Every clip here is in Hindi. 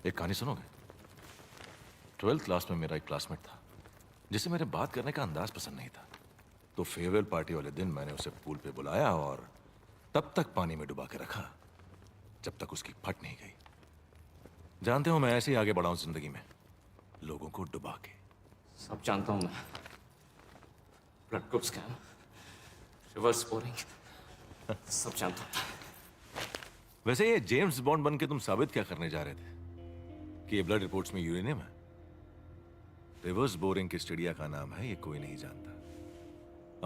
एक कहानी सुनोगे? 12th क्लास में मेरा एक क्लासमेट था जिसे मेरे बात करने का अंदाज पसंद नहीं था। तो फेयरवेल पार्टी वाले दिन मैंने उसे पूल पे बुलाया और तब तक पानी में डुबा के रखा जब तक उसकी फट नहीं गई। जानते हो, मैं ऐसे ही आगे बढ़ा हूं जिंदगी में, लोगों को डुबा के। सब जानता हूं मैं। Blood group scan, reverse boring, सब जानता हूं। वैसे ये जेम्स बॉन्ड बन के तुम साबित क्या करने जा रहे थे कि ये ब्लड रिपोर्ट्स में यूरेनियम है? रिवर्स बोरिंग किस चिड़िया का नाम है ये कोई नहीं जानता।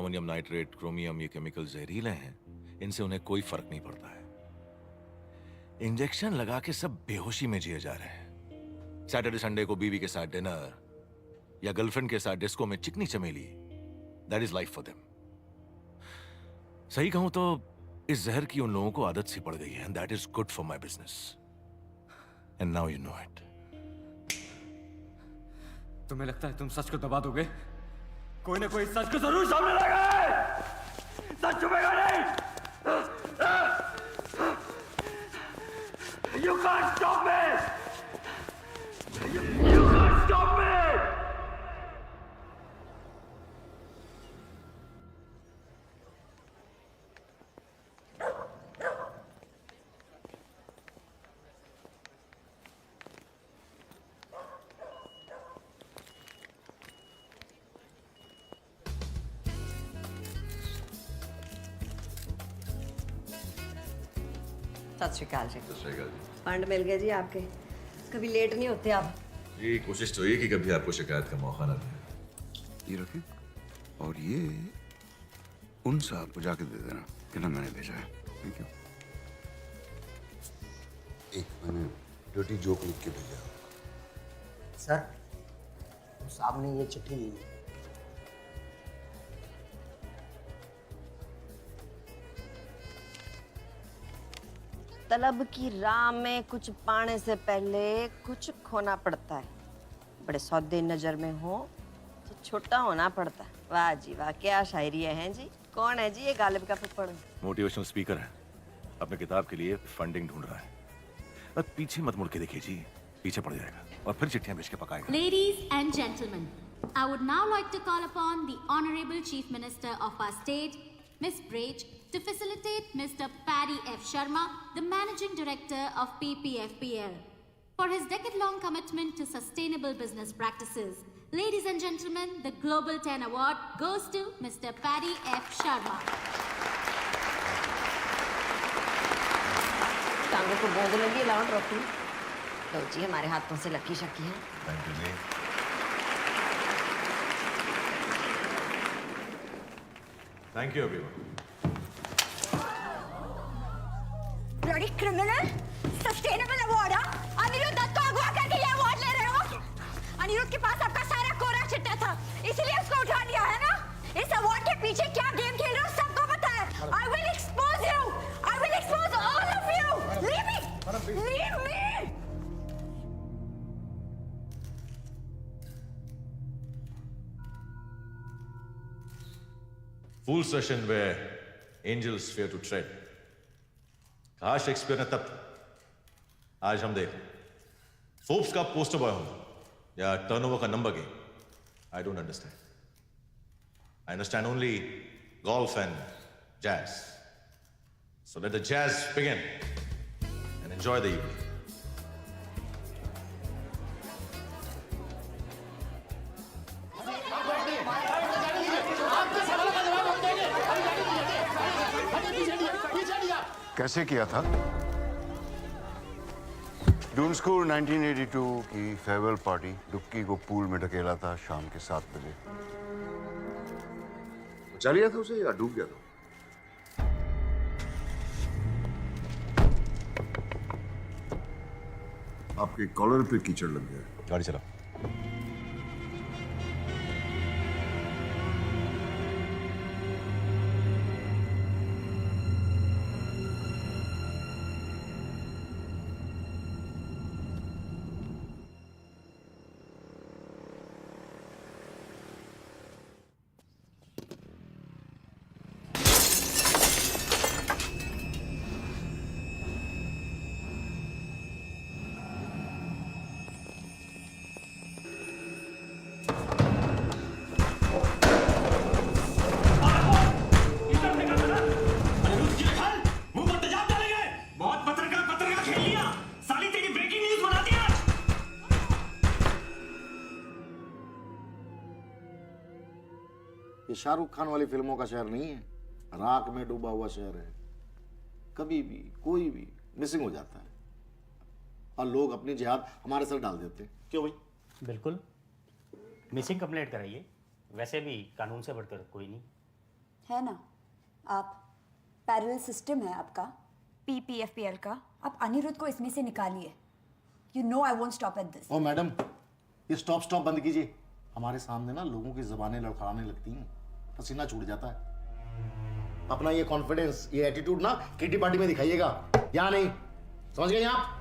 अमोनियम नाइट्रेट, क्रोमियम, ये केमिकल जहरीले हैं, इनसे उन्हें कोई फर्क नहीं पड़ता है। इंजेक्शन लगा के सब बेहोशी में जिए जा रहे हैं। सैटरडे संडे को बीवी के साथ डिनर या गर्लफ्रेंड के साथ डिस्को में चिकनी चमेली, that is life for them. सही कहूं तो इस जहर की उन लोगों को आदत सी पड़ गई है, and that is good for my business, and now you know it. तुम्हें लगता है तुम सच को दबा दोगे? कोई ना कोई सच को जरूर सामने लाएगा। सच छुपेगा नहीं। You can't stop me. You can't stop me. सत श्री अकाल जी। सत श्री अकाल जी। फंड मिल गए जी आपके, कभी लेट नहीं होते आप। जी कोशिश तो ये कि कभी आपको शिकायत का मौका ना दें। ये रखें और ये उन साहब को जाके दे देना कि ना मैंने भेजा है। Thank you. एक मैंने डर्टी जोक लिख के भेजा। सर, साहब ने ये चिट्ठी ली। तलब की राह में कुछ पाने से पहले कुछ खोना पड़ता है। बड़े सौदे नजर में हो तो छोटा होना पड़ता है। वाह जी वाह, क्या शायरी है जी। कौन है जी ये गालिब का फुफड़? मोटिवेशनल स्पीकर है, अपने किताब के लिए फंडिंग ढूंढ रहा है। अब पीछे मत मुड़ के देखिए जी, पीछे पड़ जाएगा और फिर चिट्ठियां भेज के पकाएगा। Ladies and gentlemen, I would now like to call upon the Honorable Chief Minister of our state, Ms. Braj, to facilitate Mr. Paddy F. Sharma, the Managing Director of PPFPL, for his decade-long commitment to sustainable business practices. Ladies and gentlemen, the Global 10 Award goes to Mr. Paddy F. Sharma. टांगों को गोद लगी, लाओ ट्रॉफी। लो जी, हमारे हाथों से लकी शकी है। थैंक यू जी। Thank you everyone. Bloody criminal, sustainable award. Anirudh Dutt को अगवा करके ये अवार्ड ले रहे हो? अनिरुद्ध के पास आपका सारा कोरा चिट्टा था, इसीलिए उसको उठा लिया है ना? इस अवार्ड के पीछे क्या गेम खेल रहे हो सबको पता है। I will expose you. I will expose all of you. Leave me. Leave me. Fool session where angels fear to tread. कहा शेक्सपियर ने तब, आज हम देख फोर्ब्स का पोस्टर बॉय हूं या टर्नओवर का number game. I don't understand. I understand only golf and jazz. So let the jazz begin and enjoy the evening. कैसे किया था? डून स्कूल 1982 की फेयरवेल पार्टी, डुक्की को पूल में ढकेला था शाम के 7 बजे। बचा लिया था उसे या डूब गया था? आपके कॉलर पे कीचड़ लग गया। गाड़ी चला। ये शाहरुख खान वाली फिल्मों का शहर नहीं है, राख में डूबा हुआ शहर है। कभी भी कोई भी मिसिंग हो जाता है और लोग अपनी जिहाद हमारे सर डाल देते हैं। क्यों भाई? बिल्कुल, मिसिंग कंप्लेंट कराइए, वैसे भी कानून से बढ़कर कोई नहीं है ना। आप पैरेलल सिस्टम है आपका PPFPL का, आप अनिरुद्ध को इसमें से निकालिए। You know I won't stop at this. Oh madam, ये स्टॉप बंद कीजिए। हमारे सामने ना लोगों की जबानें लड़खड़ाने लगती हैं, पसीना छूट जाता है। अपना ये कॉन्फिडेंस, ये एटीट्यूड ना किटी पार्टी में दिखाइएगा, या नहीं? समझ गए आप?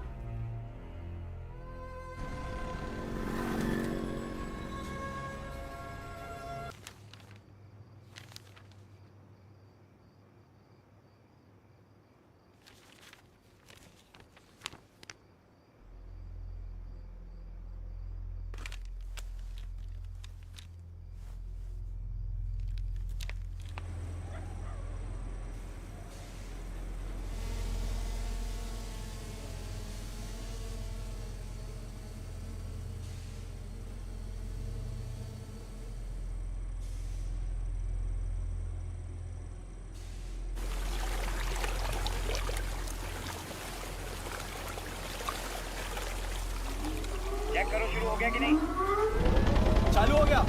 चेक करो शुरू हो गया कि नहीं। चालू हो गया।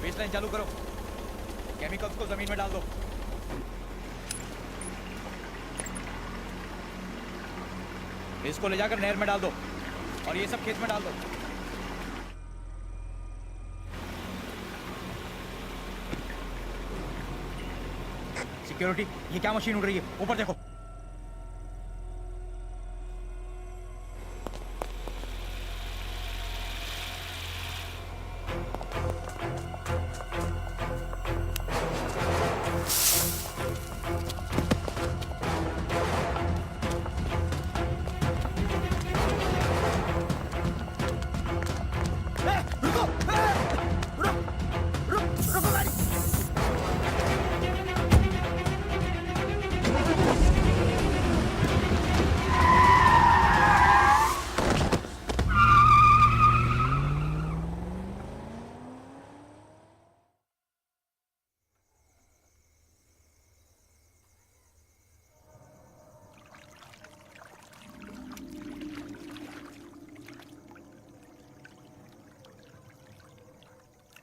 बेसलाइन चालू करो। केमिकल्स को जमीन में डाल दो। इसको ले जाकर नहर में डाल दो और ये सब खेत में डाल दो। सिक्योरिटी, ये क्या मशीन उड़ रही है? ऊपर देखो।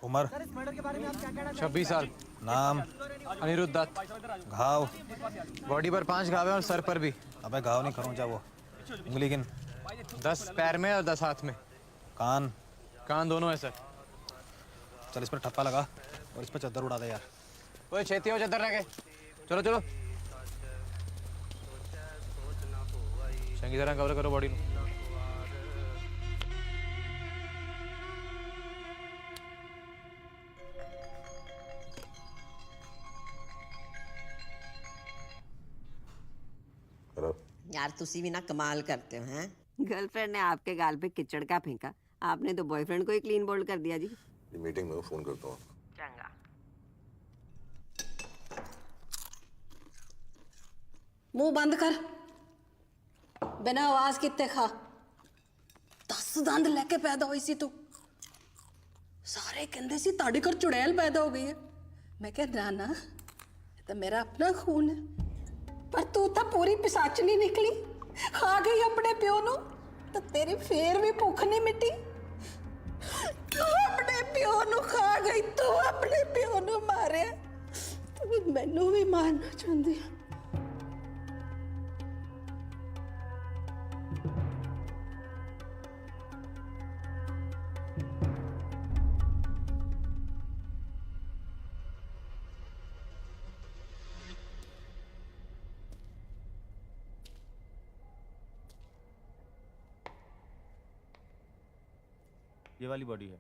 उम्र 26 साल। नाम अनिरुद्ध दत्त। घाव बॉडी पर 5 घाव है और सर पर भी। अबे घाव नहीं करूँ जा वो उंगली गिन 10 पैर में और 10 हाथ में। कान कान दोनों है सर। चल इस पर ठप्पा लगा और इस पर चद्दर उड़ा दे यार। ओए छेती हो चद्दर लगे। चलो चलो चंगी तरह कवर करो बॉडी ਨੂੰ। यार तुसी भी ना कमाल करते हो हैं। गर्लफ्रेंड ने आपके गाल पे किचड़ का फेंका, आपने तो बॉयफ्रेंड को ही क्लीन बोल्ड कर दिया जी। ये मीटिंग में फोन करता हूँ। चंगा। मुंह बंद कर, बिना आवाज किते खा। 10 दंद लेके पैदा हुई सी तू। सारे कहते सी ताड़े घर चुड़ैल पैदा हो गई है। मैं कह ना ये तो मेरा अपना खून है, पर तू तो पूरी पिसाचनी निकली। खा गई अपने प्यो नु, तो तेरी फेर भी भुख नहीं मिटी। तू अपने प्यो नु खा गई, तू अपने प्यो नु मारे, तू मैनू भी मारना चाहती है। ये वाली बॉडी है।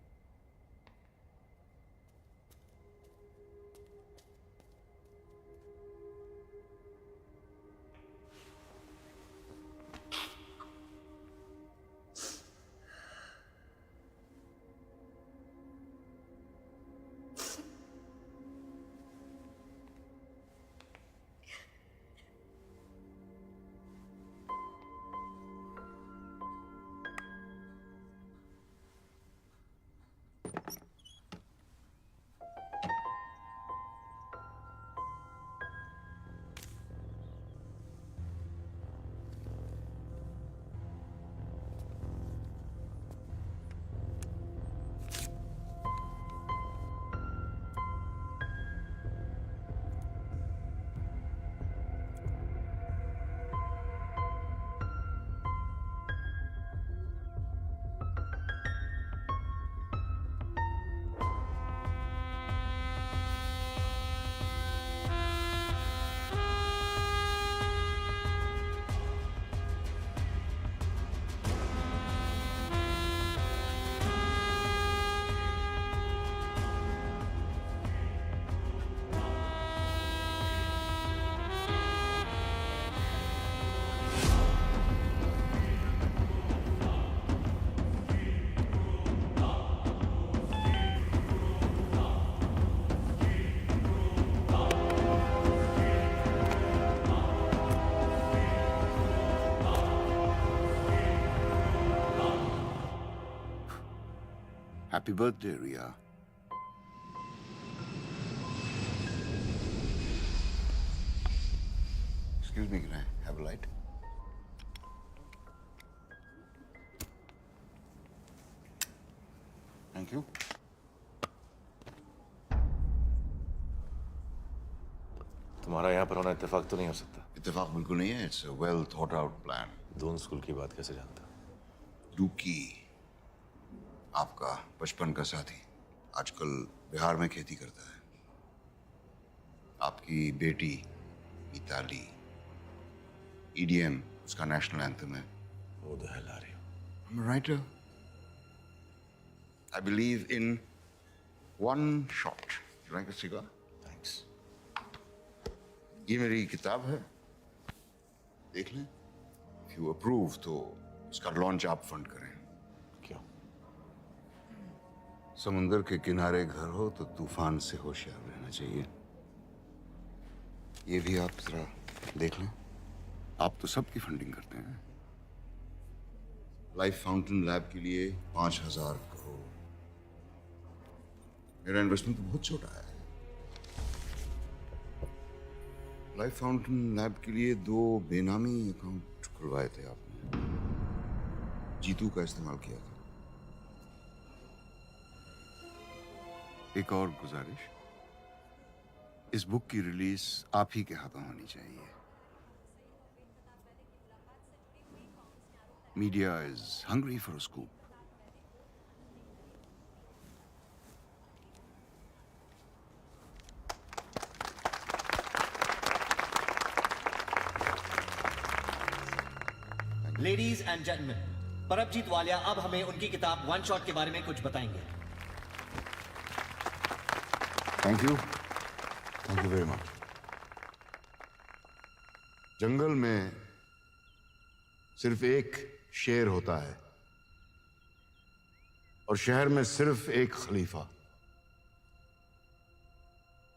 Happy birthday, Ria. Excuse me, can I have a light? Thank you. तुम्हारा यहाँ पर होना इत्तेफाक तो नहीं हो सकता। इत्तेफाक बिल्कुल नहीं है. It's a well thought out plan. Doon school की बात कैसे जानता? लूकी, आपका बचपन का साथी, आजकल बिहार में खेती करता है. आपकी बेटी मिताली, EDM उसका नेशनल एंथम है. वो the hell are you? I'm a writer. I believe in one shot. You like a cigar? Thanks. ये मेरी किताब है, देख लें. If you approve तो इसका लॉन्च आप फंड करें. क्यों? समुंदर के किनारे घर हो तो तूफान से होशियार रहना चाहिए. ये भी आप जरा देख लें. आप तो सबकी फंडिंग करते हैं. लाइफ फाउंटेन लैब के लिए 5,000 करोड़. मेरा इन्वेस्टमेंट तो बहुत छोटा है. लाइफ फाउंटेन लैब के लिए 2 बेनामी अकाउंट खुलवाए थे आपने. जीतू का इस्तेमाल किया था. एक और गुजारिश, इस बुक की रिलीज आप ही के हाथों होनी चाहिए. Media is hungry for a scoop. Ladies and gentleman, Paramjit Walia अब हमें उनकी किताब वन शॉट के बारे में कुछ बताएंगे. Thank you very much. जंगल में सिर्फ एक शेर होता है और शहर में सिर्फ एक खलीफा.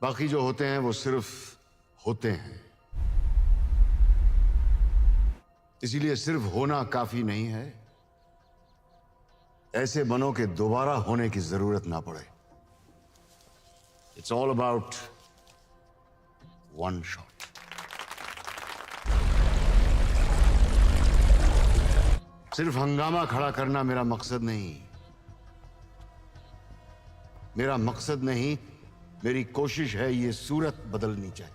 बाकी जो होते हैं वो सिर्फ होते हैं. इसीलिए सिर्फ होना काफी नहीं है. ऐसे बनो के दोबारा होने की जरूरत ना पड़े. It's all about one shot. सिर्फ हंगामा खड़ा करना मेरा मकसद नहीं. मेरा मकसद नहीं, मेरी कोशिश है ये सूरत बदलनी चाहिए.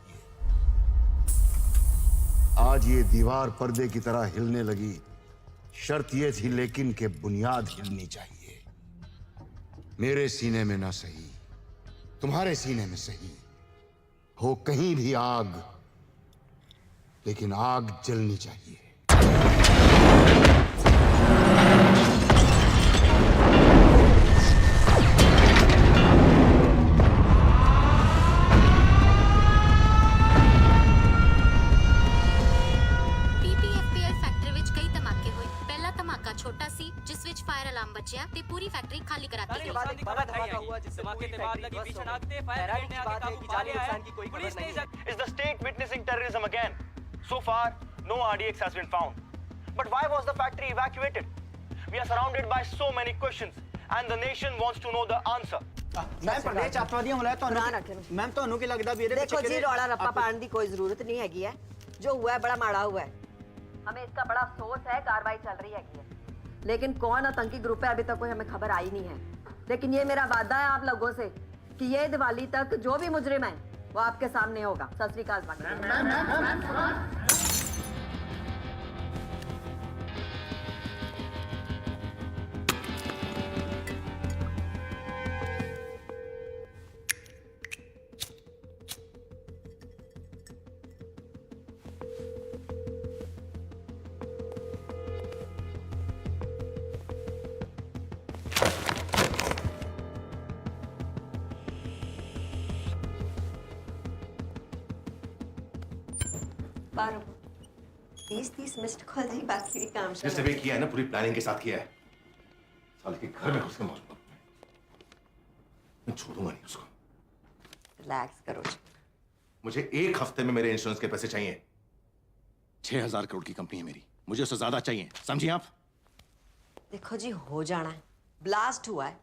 आज ये दीवार पर्दे की तरह हिलने लगी. शर्त ये थी लेकिन कि बुनियाद हिलनी चाहिए. मेरे सीने में ना सही, तुम्हारे सीने में सही हो कहीं भी आग, लेकिन आग जलनी चाहिए. ते पूरी फैक्ट्री खाली कराती है. Is the state witnessing terrorism again? So far, no RDX has been found. But why was the factory evacuated? We are surrounded by so many questions, and the nation wants to know the answer. मैम प्रदेश आतंकवादियों बुलाया तो ना रखे. मैम ਤੁਹਾਨੂੰ ਕੀ ਲੱਗਦਾ ਵੀ ਇਹਦੇ ਵਿੱਚ देखो जी रौला रप्पा पाने की कोई जरूरत नहीं हैगी है. जो हुआ है बड़ा माड़ा हुआ है. हमें इसका बड़ा अफसोस है. कार्रवाई चल रही है, लेकिन कौन आतंकी ग्रुप है अभी तक कोई हमें खबर आई नहीं है. लेकिन ये मेरा वादा है आप लोगों से कि ये दिवाली तक जो भी मुजरिम है वो आपके सामने होगा. सत श्री अकाल. बारह 30 मिस्ड कॉल जी. बाकी भी काम जिसने भी किया है ना पूरी प्लानिंग के साथ किया है. साले के घर में घुस के मौज. मैं छोड़ूंगा नहीं उसको. रिलैक्स करो. मुझे 1 हफ्ते में मेरे इंश्योरेंस के पैसे चाहिए. 6,000 करोड़ की कंपनी है मेरी. मुझे उससे ज्यादा चाहिए. समझिए आप? देखो जी हो जाना है. ब्लास्ट हुआ है,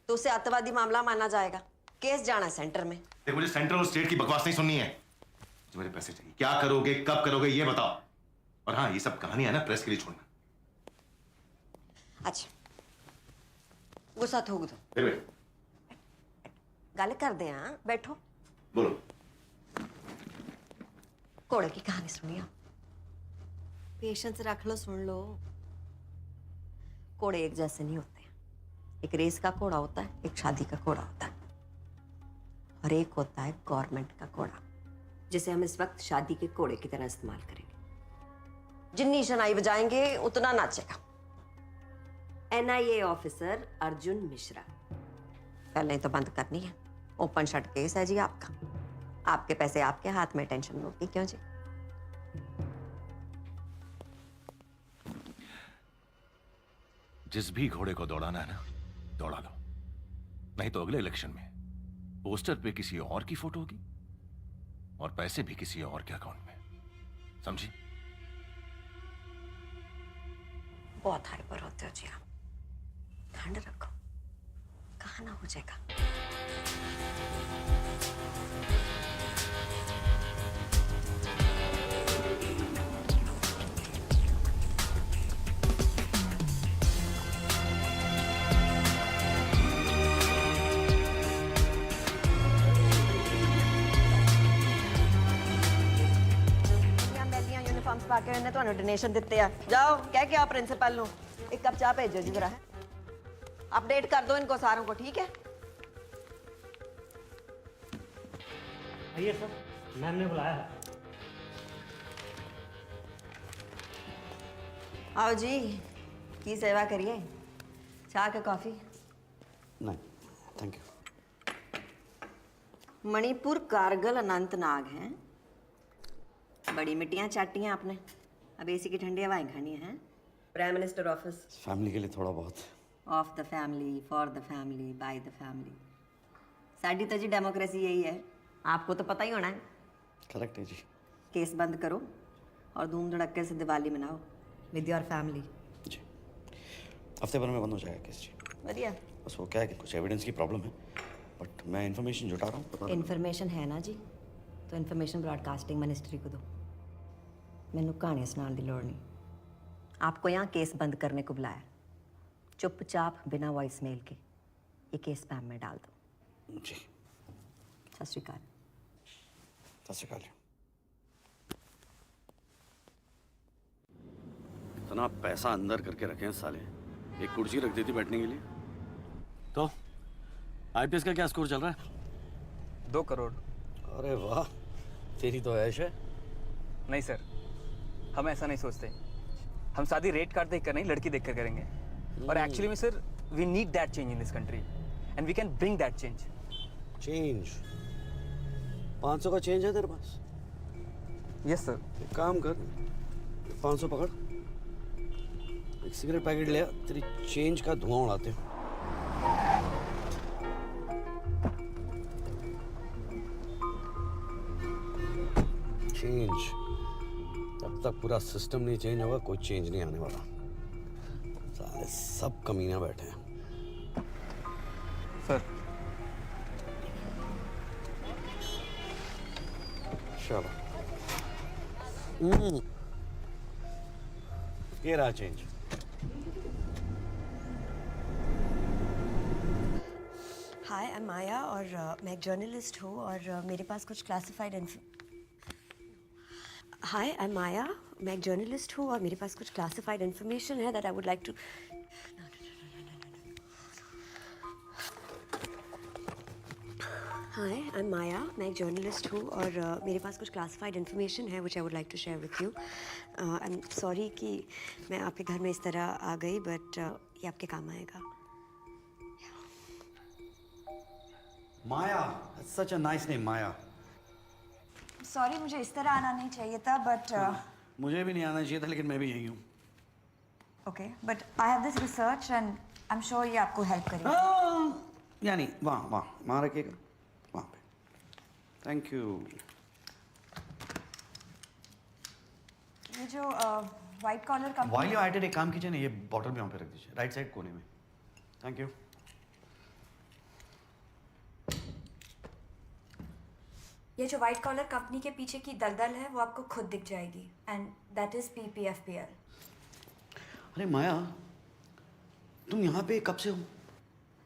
तो उसे अतवादी मामला माना जाएगा। केस जाना सेंटर में। देख, मुझे सेंट्रल और स्टेट की बकवास नहीं सुननी है। मुझे मेरे पैसे चाहिए। क्या करोगे, कब करोगे, ये बताओ। और हाँ, ये सब कहानी है ना, प्रेस के लिए छोड़ना। अच्छा, गुस्सा थूक दो। गल कर दे। हाँ, बैठो। बोलो। घोड़े की कहानी सुनिए। पेशेंस रख लो, सुन लो। घोड़े एक जैसे नहीं होते। एक रेस का घोड़ा होता है, एक शादी का घोड़ा होता है, और एक होता है गवर्नमेंट का घोड़ा, जिसे हम इस वक्त शादी के घोड़े की तरह इस्तेमाल करेंगे। जितनी शनाई बजाएंगे उतना नाचेगा। NIA officer Arjun Mishra. पहले तो बंद करनी है। ओपन शट केस है जी आपका। आपके पैसे आपके हाथ में, टेंशन लो की क्यों जी? जिस भी घोड़े को दौड़ाना है ना, दौड़ा लो। नहीं तो अगले इलेक्शन में पोस्टर पे किसी और की फोटो होगी और पैसे भी किसी और के अकाउंट में। समझी? बहुत हाइपर होते हो जी आप। ठंड रखो, कहा ना हो जाएगा। बाकी उन्हें तो डोनेशन दिते हैं। जाओ कह के आप प्रिंसिपल नो एक कप चाय भेजो जी जरा। अपडेट कर दो इनको सारों को, ठीक है? आइए सर, मैम ने बुलाया है। आओ जी, की सेवा करिए। चाय के कॉफी? नहीं, थैंक यू। मणिपुर, कारगिल, अनंतनाग हैं। बड़ी मिट्टियां चाटी हैं आपने। अब एसी की ठंडी हवाएं खानी है। Prime minister office. फैमिली के लिए थोड़ा बहुत। Of the family, for the family, by the family. साडी तो जी डेमोक्रेसी यही है, आपको तो पता ही होना है। करेक्ट है जी। केस बंद करो और धूम धड़क्के से दिवाली मनाओ विद योर फैमिली। जी, हफ्ते भर में बंद हो जाएगा केस जी। बढ़िया। बस वो क्या है कि कुछ एविडेंस की प्रॉब्लम है, बट मैं इन्फॉर्मेशन जुटा रहा हूँ। इन्फॉर्मेशन है ना जी, तो इन्फॉर्मेशन ब्रॉडकास्टिंग मिनिस्ट्री को दो। मैनू कहानियां सुनाने की लोड़ नहीं। आपको यहाँ केस बंद करने को बुलाया। चुपचाप बिना वॉइस मेल के ये केस स्पैम में डाल दो। जी। सत श्री अकाल। सत श्री अकाल। इतना पैसा अंदर करके रखे हैं साले, एक कुर्सी रख देती बैठने के लिए। तो IPS का क्या स्कोर चल रहा है? 2 करोड़। अरे वाह, तेरी तो ऐश है। नहीं सर, हम ऐसा नहीं सोचते। हम शादी रेट कार्ड देख कर नहीं, लड़की देख कर करेंगे। और एक्चुअली में sir, we need that change in this country and we can bring that change. Change? 500 का चेंज है तेरे पास? Yes sir. एक काम कर, 500 पकड़, एक सिगरेट पैकेट ले आ, तेरी चेंज का धुआं उड़ाते हैं। चेंज? जब तक पूरा सिस्टम नहीं चेंज होगा कोई चेंज नहीं आने वाला। सारे सब कमीना बैठे हैं। सर चलो, ये रहा चेंज। हाय, आई एम माया और मैं एक जर्नलिस्ट हूँ और मेरे पास कुछ classified hi, I am Maya, मैं एक जर्नलिस्ट हूँ और मेरे पास कुछ क्लासिफाइड इन्फॉर्मेशन है that I would like to. Hi, I am Maya, मैं एक जर्नलिस्ट हूँ और मेरे पास कुछ क्लासिफाइड इन्फॉर्मेशन है which I would like to share with you. I am sorry कि मैं आपके घर में इस तरह आ गई, बट ये आपके काम आएगा। Maya, such a nice name, Maya. Sorry, मुझे इस तरह आना नहीं चाहिए था, बट मुझे भी नहीं आना चाहिए था, लेकिन मैं भी यही हूँ। Okay, but I have this research and I am sure ये आपको हेल्प करेगी। यानी वहाँ रखिएगा, वहाँ पे। Thank you. ये जो white collar company. While you at it, एक काम कीजिए ना, ये बॉटल भी वहाँ पे रख दीजिए, राइट साइड कोने में। Thank you. ये जो व्हाइट कॉलर कंपनी के पीछे की दलदल है वो आपको खुद दिख जाएगी एंड दैट इज PPFPL। अरे माया, तुम यहाँ पे कब से हो?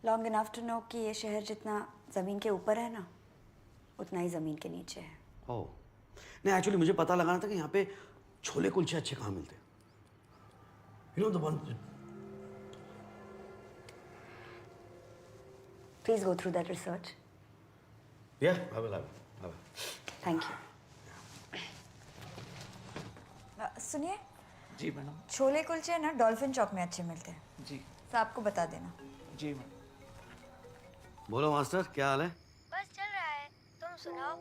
लॉन्ग इनफ टू नो कि ये शहर जितना ज़मीन के ऊपर है ना उतना ही ज़मीन के नीचे है। ओह नहीं, एक्चुअली मुझे पता लगाना था कि यहाँ पे छोले कुलचे अच्छे कहाँ मिलते हैं। You know the one. Please go through that research. या आई विल। Thank you. सुनिए जी मैडम। छोले कुलचे ना डॉल्फिन चौक में अच्छे मिलते हैं जी। तो आपको बता देना। जी मैडम। बोलो मास्टर, क्या हाल है? बस चल रहा है, तुम सुनाओ।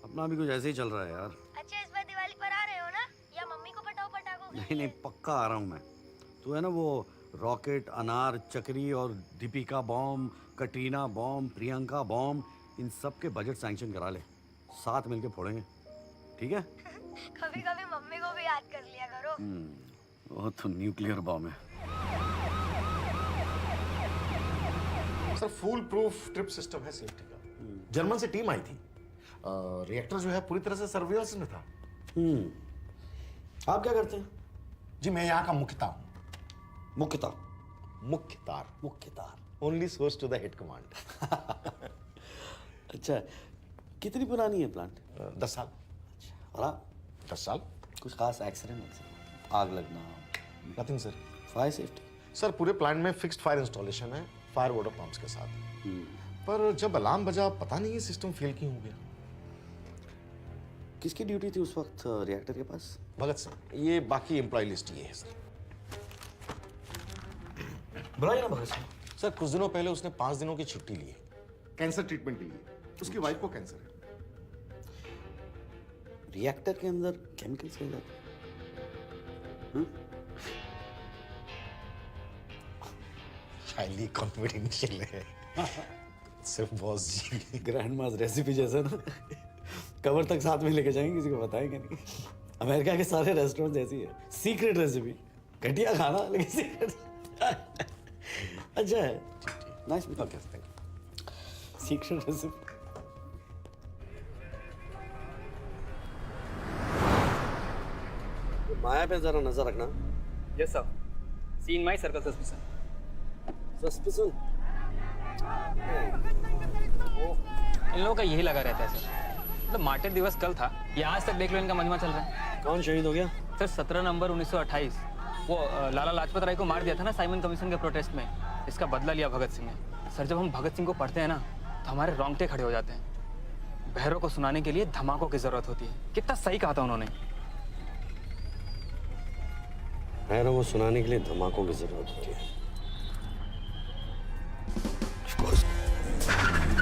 अपना भी कुछ ऐसे ही चल रहा है यार। अच्छा इस बार दिवाली पर आ रहे हो ना, या मम्मी को पटाओ पटाखों के नहीं लिए? नहीं, पक्का आ रहा हूँ मैं। तू है ना वो रॉकेट, अनार, चक्री और Deepika bomb, Katrina bomb, Priyanka bomb, इन सब के बजट सैंक्शन करा ले, साथ मिलके फोड़ेंगे, ठीक है? कभी कभी मम्मी को भी याद कर लिया करो। वो तो न्यूक्लियर बॉम्ब है। Sir full proof trip system है सेफ्टी का। जर्मन से टीम आई थी। रिएक्टर जो है पूरी तरह से सर्विलेंस में था। आप क्या करते हैं? जी मैं यहाँ का मुख्यता हूँ। मुख्यता? मुख्यतार। मुख्यतार। Only source to the head command. अच्छा, कितनी पुरानी है प्लांट? 10 साल। अच्छा, और आप? 10 साल। कुछ खास एक्सीडेंट, आग लगना? Nothing sir. Fire safety? Sir पूरे प्लांट में फिक्स्ड फायर इंस्टॉलेशन है, फायर वाटर पंप्स के साथ। पर जब अलार्म बजा पता नहीं ये सिस्टम फेल क्यों हो गया। किसकी ड्यूटी थी उस वक्त रिएक्टर के पास? भगत सिंह। ये बाकी एम्प्लॉय लिस्ट ये है सर। बुलाइए ना भगत सिंह। सर कुछ दिनों पहले उसने 5 दिनों की छुट्टी ली है कैंसर ट्रीटमेंट के लिए। उसकी वाइफ को कैंसर है। रिएक्टर के अंदर केमिकल्स मिल जाते हैं? हाईली कॉन्फिडेंशियल है। सिर्फ बॉस जी। ग्रैंड मास रेसिपी जैसा ना, कवर तक साथ में लेके जाएंगे, किसी को बताएंगे नहीं। अमेरिका के सारे रेस्टोरेंट ऐसी है, सीक्रेट रेसिपी, घटिया खाना लेकिन सीक्रेट। अच्छा है, nice. Okay thank you. Secret recipe. Maya पे जरा नजर रखना। Yes sir. See in my circle suspicion. Suspicion? इन लोगों का यही लगा रहता है सर। मतलब मार्टिर दिवस कल था, ये आज तक देख लो इनका मजमा चल रहा है। कौन शहीद हो गया? सर 17 नवंबर 1928 वो लाला लाजपत राय को मार दिया था ना साइमन कमीशन के प्रोटेस्ट में। इसका बदला लिया भगत सिंह ने। सर जब हम भगत सिंह को पढ़ते हैं ना तो हमारे रोंगटे खड़े हो जाते हैं। बहरों को सुनाने के लिए धमाकों की जरूरत होती है। कितना सही कहा था उन्होंने। बहरों को सुनाने के लिए धमाकों की जरूरत होती है।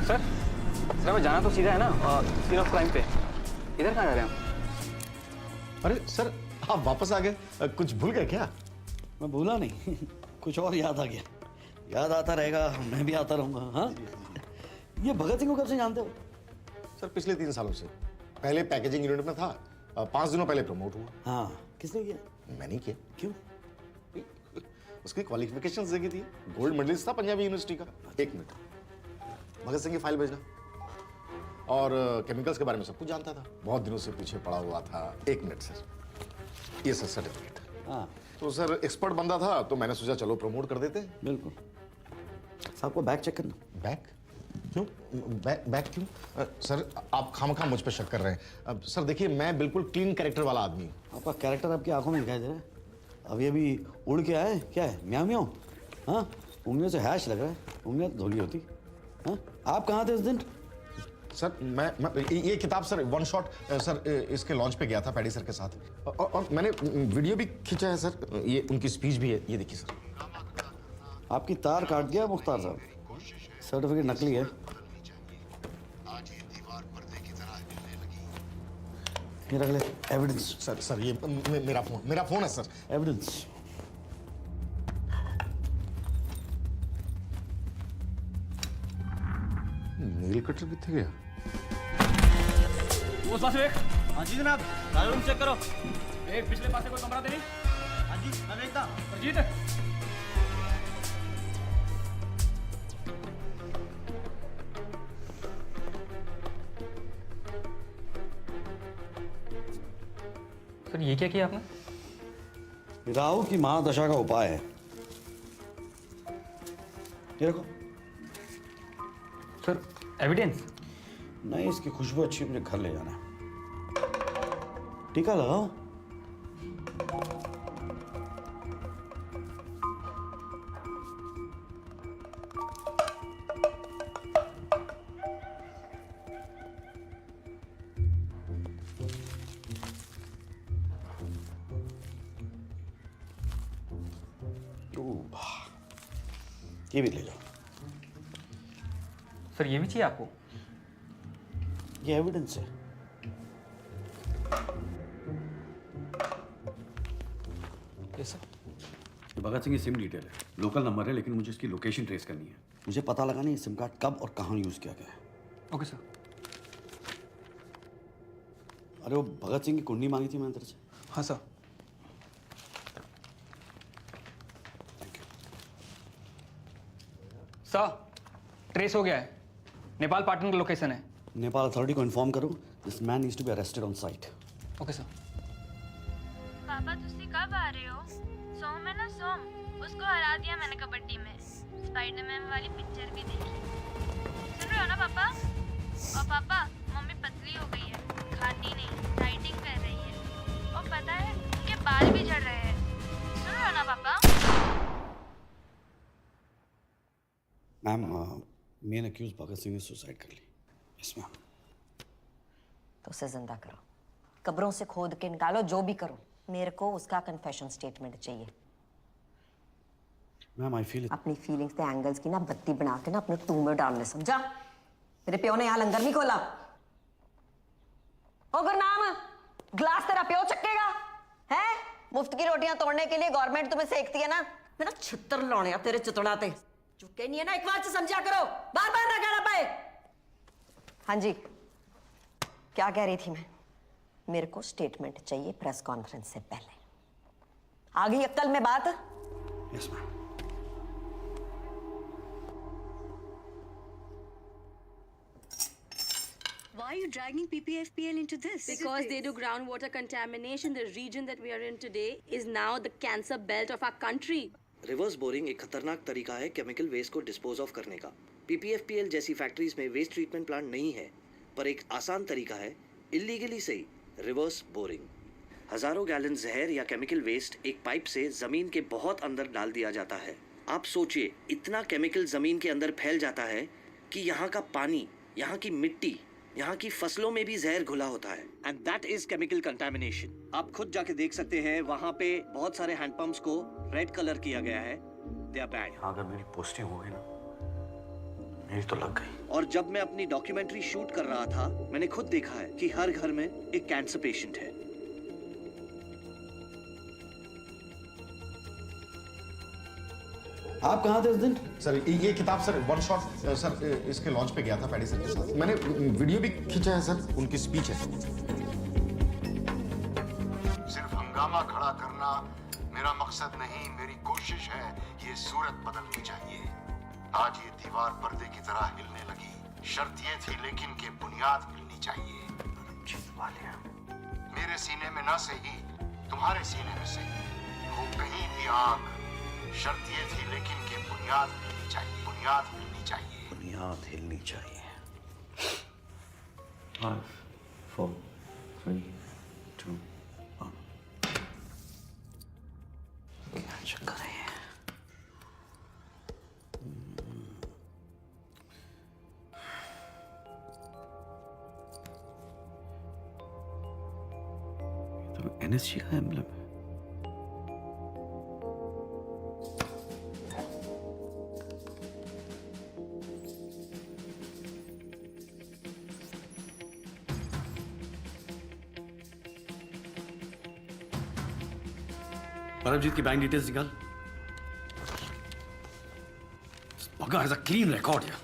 सर मैं जाना तो सीधा है ना सीन ऑफ क्राइम पे। इधर कहाँ जा रहे हैं? अरे सर आप वापस आ गए, कुछ भूल गए क्या? मैं भूला नहीं, कुछ और याद आ गया। याद आता रहेगा, मैं भी आता रहूंगा। हाँ, ये भगत सिंह को कब से जानते हो? सर पिछले 3 सालों से। पहले पैकेजिंग यूनिट में था, 5 दिनों पहले प्रमोट हुआ। हाँ, किसने किया? मैंने किया। क्यों? उसकी क्वालिफिकेशंस देखी थी, गोल्ड मेडलिस्ट था पंजाबी यूनिवर्सिटी का। 1 मिनट, भगत सिंह की फाइल भेजना। और केमिकल्स के बारे में सब कुछ जानता था, बहुत दिनों से पीछे पड़ा हुआ था। 1 मिनट सर, ये सर सर्टिफिकेट। हाँ तो सर एक्सपर्ट बंदा था तो मैंने सोचा चलो प्रमोट कर देते। बिल्कुल। साहब को बैग चेक करना। बैग क्यों? बैग क्यों? सर आप खामखा मुझ पर शक कर रहे हैं। सर देखिए मैं बिल्कुल क्लीन कैरेक्टर वाला आदमी हूँ। आपका कैरेक्टर आपकी आंखों में दिखाई दे रहा है। अब ये भी उड़ के आए, क्या है? म्याऊ म्याऊ। हाँ, उंगलियों से हैश लग रहा है, उंगलियां तो धोली होती। हाँ, आप कहाँ थे उस दिन? सर मैं ये किताब सर 1 शॉट सर इसके लॉन्च पे गया था पैडी सर के साथ। और मैंने वीडियो भी खींचा है सर, ये उनकी स्पीच भी है, ये देखिए सर। आपकी तार काट दिया मुख्तार साहब, सर्टिफिकेट नकली है। ये रख ले एविडेंस। सर ये मेरा फोन है सर। एविडेंस। नेल कटर कितने गया? वो साथ एक। हाँ जी जनाब, रूम चेक करो। एक पिछले पासे कोई कमरा तो नहीं? हाँ जी मैं देखता। जीत ये क्या किया आपने? राहु की महादशा का उपाय है। ये रखो। Sir evidence? नहीं, इसकी खुशबू अच्छी, मुझे घर ले जाना है। टीका लगाओ। ये भी ले जाओ। सर ये भी चाहिए आपको? ये एविडेंस है। Yes sir. भगत सिंह की सिम डिटेल है, लोकल नंबर है, लेकिन मुझे इसकी लोकेशन ट्रेस करनी है। मुझे पता लगाना है सिम कार्ड कब और कहाँ यूज किया गया है। Okay sir. अरे वो भगत सिंह की कुंडली मांगी थी मैंने तेरे से। हाँ सर। सर ट्रेस हो गया है, नेपाल पाटन का लोकेशन है। नेपाल अथॉरिटी को इन्फॉर्म करो, this man needs to be arrested on sight. Okay sir. पापा तुसी कब आ रहे हो? सोम है ना, सोम, उसको हरा दिया मैंने कबड्डी में। स्पाइडरमैन वाली पिक्चर भी देखी। सुन रहे हो ना पापा? और पापा मम्मी पतली हो गई है, खाती नहीं, डाइटिंग कर रही है, और पता है उनके बाल भी झड़ रहे हैं। सुन रहे हो ना पापा? Ma'am, main accused Bhagat Singh ने सुसाइड कर ली। Yes ma'am. तो उसे जिंदा करो, कब्रों से खोद के निकालो, जो भी करो, मेरे को उसका कन्फेशन स्टेटमेंट चाहिए। मैम आई फील अपनी फीलिंग्स के एंगल्स की ना बत्ती बना के ना अपने तू में डालने, समझा? मेरे प्यो ने यहाँ लंगर नहीं खोला। ओ गुरनाम, ग्लास तेरा प्यो चक्केगा है? मुफ्त की रोटियां तोड़ने के लिए गवर्नमेंट तुम्हें सेकती है ना। मेरा छितर लाने तेरे चितड़ा ते चुके नहीं है ना, एक बार से समझा करो, बार बार ना कहना पाए। हाँ जी, क्या कह रही थी मैं? मेरे को स्टेटमेंट चाहिए प्रेस कॉन्फ्रेंस से पहले। आ गई अक्ल में बात? Yes ma'am. Why are you dragging PPFPL into this? Because they do groundwater contamination. The region that we are in today is now the cancer belt of our country. Reverse boring एक खतरनाक तरीका है केमिकल वेस्ट को डिस्पोज ऑफ करने का। पीपीएफपीएल जैसी फैक्ट्रीज में वेस्ट ट्रीटमेंट प्लांट नहीं है, पर एक आसान तरीका है इलीगली सही रिवर्स बोरिंग। हजारों गैलन जहर या केमिकल वेस्ट एक पाइप से जमीन के बहुत अंदर डाल दिया जाता है। आप सोचिए, इतना केमिकल जमीन के अंदर फैल जाता है कि यहाँ का पानी, यहाँ की मिट्टी, यहाँ की फसलों में भी जहर घुला होता है। And that is chemical contamination. आप खुद जाके देख सकते हैं, वहाँ पे बहुत सारे हैंडपंप्स को रेड कलर किया गया है। They are bad. अगर मेरी पोस्टिंग हो गई ना, मेरी तो लग गई। और जब मैं अपनी डॉक्यूमेंट्री शूट कर रहा था, मैंने खुद देखा है कि हर घर में एक कैंसर पेशेंट है। आप कहाँ थे उस दिन? सर ये किताब सर वन शॉट सर इसके लॉन्च पे गया था पैडी सर के साथ। मैंने वीडियो भी खींचा है सर, उनकी स्पीच है। सिर्फ हंगामा खड़ा करना मेरा मकसद नहीं, मेरी कोशिश है ये सूरत बदलनी चाहिए। आज ये दीवार पर्दे की तरह हिलने लगी, शर्त ये थी लेकिन कि बुनियाद हिलनी चाहिए। मेरे सीने में ना सही, तुम्हारे सीने में सही हो कहीं भी आग। शर्त ये थी लेकिन कि बुनियाद हिलनी चाहिए, बुनियाद हिलनी चाहिए, बुनियाद हिलनी चाहिए। 5, 4, 3, 2, 1। क्या चक्कर है? तो एनएसजी का एम्ब्लम है। परमजीत की बैंक डिटेल्स निकाल। Bugger has a clean record here.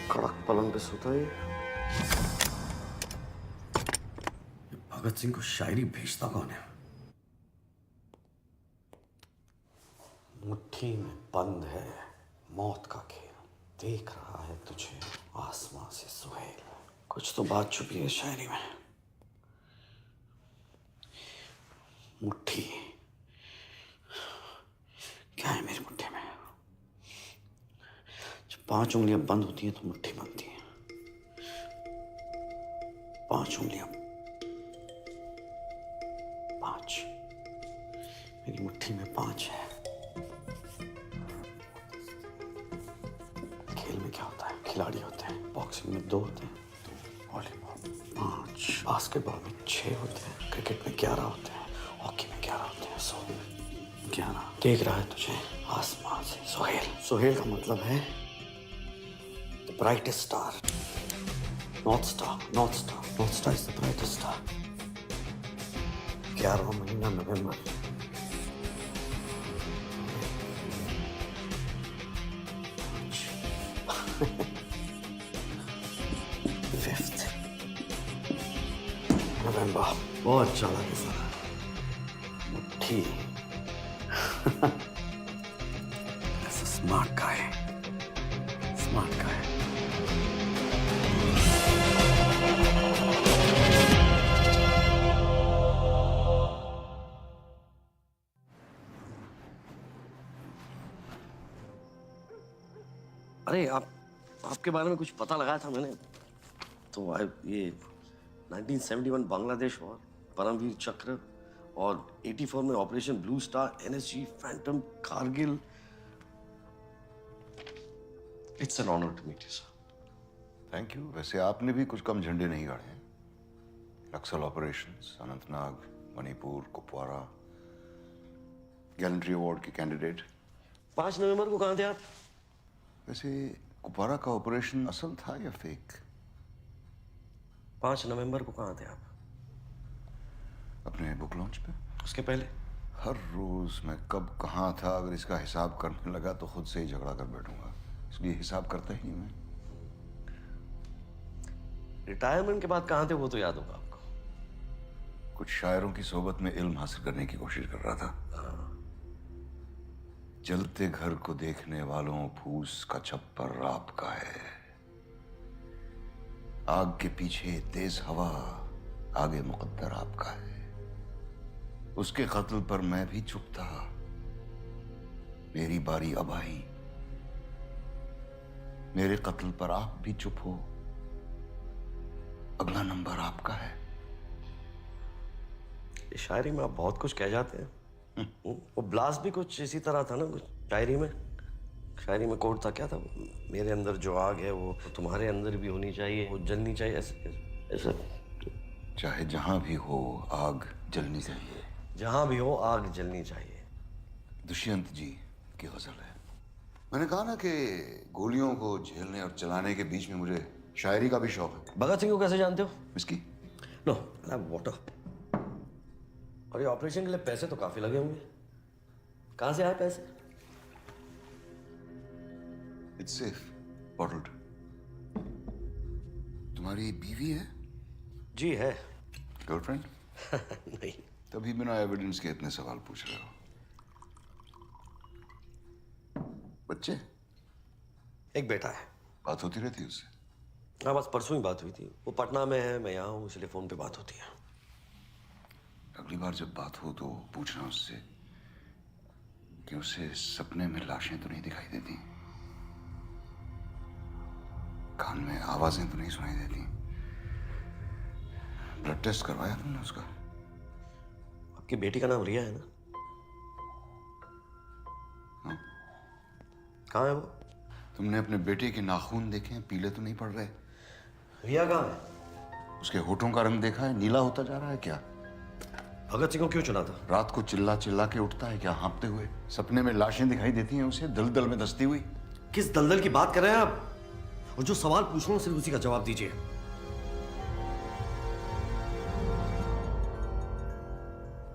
कड़क पलंग पे सोता है। भगत सिंह को शायरी भेजता कौन है? मुट्ठी में बंद है मौत का खेल, देख रहा है तुझे आसमां से सुहेल। कुछ तो बात छुपी है शायरी में। मुट्ठी क्या है मेरी मुट्ठी में? जब 5 उंगलियां बंद होती हैं तो मुट्ठी बनती है। 5 उंगलियां, 5, मेरी मुट्ठी में 5 है। खेल में क्या होता है? खिलाड़ी होते हैं। बॉक्सिंग में 2 होते हैं, वॉलीबॉल 5, बास्केटबॉल में 6 होते हैं, क्रिकेट में 11 होते हैं, हॉकी में 11 होते हैं, 11। देख रहा है तुझे आसमान से सुहेल। सुहेल का मतलब है the brightest star, north star. North star, north star is the brightest star. 11वां महीना नवंबर। फिफ्थ नवंबर। बहुत चालाक है सारा। मुट्ठी That's a smart guy. Smart guy. अरे आपके बारे में कुछ पता लगाया था मैंने, तो ये 1971 बांग्लादेश वॉर, परमवीर चक्र, और 84 में Operation Blue Star, NSG, Phantom, Kargil. It's an honour to meet you sir. Thank you. वैसे आपने भी कुछ कम झंडे नहीं गाड़े हैं। Naxal operations, Anantnag, Manipur, Kupwara, gallantry award के कैंडिडेट। 5 नवंबर को कहाँ थे आप? वैसे कुपवारा का ऑपरेशन असल था या फेक? 5 नवंबर को कहाँ थे आप? अपने बुक लॉन्च पे। उसके पहले? हर रोज मैं कब कहाँ था अगर इसका हिसाब करने लगा तो खुद से ही झगड़ा कर बैठूंगा, इसलिए हिसाब करता ही नहीं मैं। रिटायरमेंट के बाद कहाँ थे वो तो याद होगा आपको। कुछ शायरों की सोबत में इल्म हासिल करने की कोशिश कर रहा था। जलते घर को देखने वालों फूस का छप्पर आपका है। आग के पीछे तेज हवा, आगे मुकद्दर आपका है। उसके कत्ल पर मैं भी चुप था, मेरी बारी अब आई। मेरे कत्ल पर आप भी चुप हो, अगला नंबर आपका है। इस शायरी में आप बहुत कुछ कह जाते हैं। वो ब्लास्ट भी कुछ इसी तरह था ना, कुछ शायरी में। शायरी में कोड था, क्या था? मेरे अंदर जो आग है वो तुम्हारे अंदर भी होनी चाहिए, वो जलनी चाहिए, ऐसा। चाहे जहां भी हो आग जलनी चाहिए। जहां भी हो आग जलनी चाहिए। दुष्यंत जी की गजल है। मैंने कहा ना कि गोलियों को झेलने और चलाने के बीच में मुझे शायरी का भी शौक है। भगत सिंह को कैसे जानते हो? विस्की? No, water. और ये ऑपरेशन के लिए पैसे तो काफी लगे होंगे, कहां से आए पैसे? It's safe, bottled. तुम्हारी बीवी है? जी है। गर्लफ्रेंड? नहीं। तभी बिना एविडेंस के इतने सवाल पूछ रहे हो। बच्चे? एक बेटा है। बात होती रहती है उससे? हाँ, बस परसों ही बात हुई थी। वो पटना में है, मैं यहाँ हूँ, इसलिए फोन पे बात होती है। अगली बार जब बात हो तो पूछना उससे कि उसे सपने में लाशें तो नहीं दिखाई देती, कान में आवाजें तो नहीं सुनाई देती। ब्लड टेस्ट करवाया तुमने उसका? आपकी बेटी का नाम रिया है ना? हाँ। कहाँ है वो? तुमने अपने बेटे के नाखून देखे हैं? पीले तो नहीं पड़ रहे? रिया कहाँ है? उसके होठों का रंग देखा है? नीला होता जा रहा है क्या? भगत सिंह को क्यों चुना था? रात को चिल्ला चिल्ला के उठता है क्या हाँपते हुए? सपने में लाशें दिखाई देती हैं उसे दलदल में धंसती हुई। किस दलदल की बात कर रहे हैं आप? और जो सवाल पूछ रहा हूं सिर्फ उसी का जवाब दीजिए।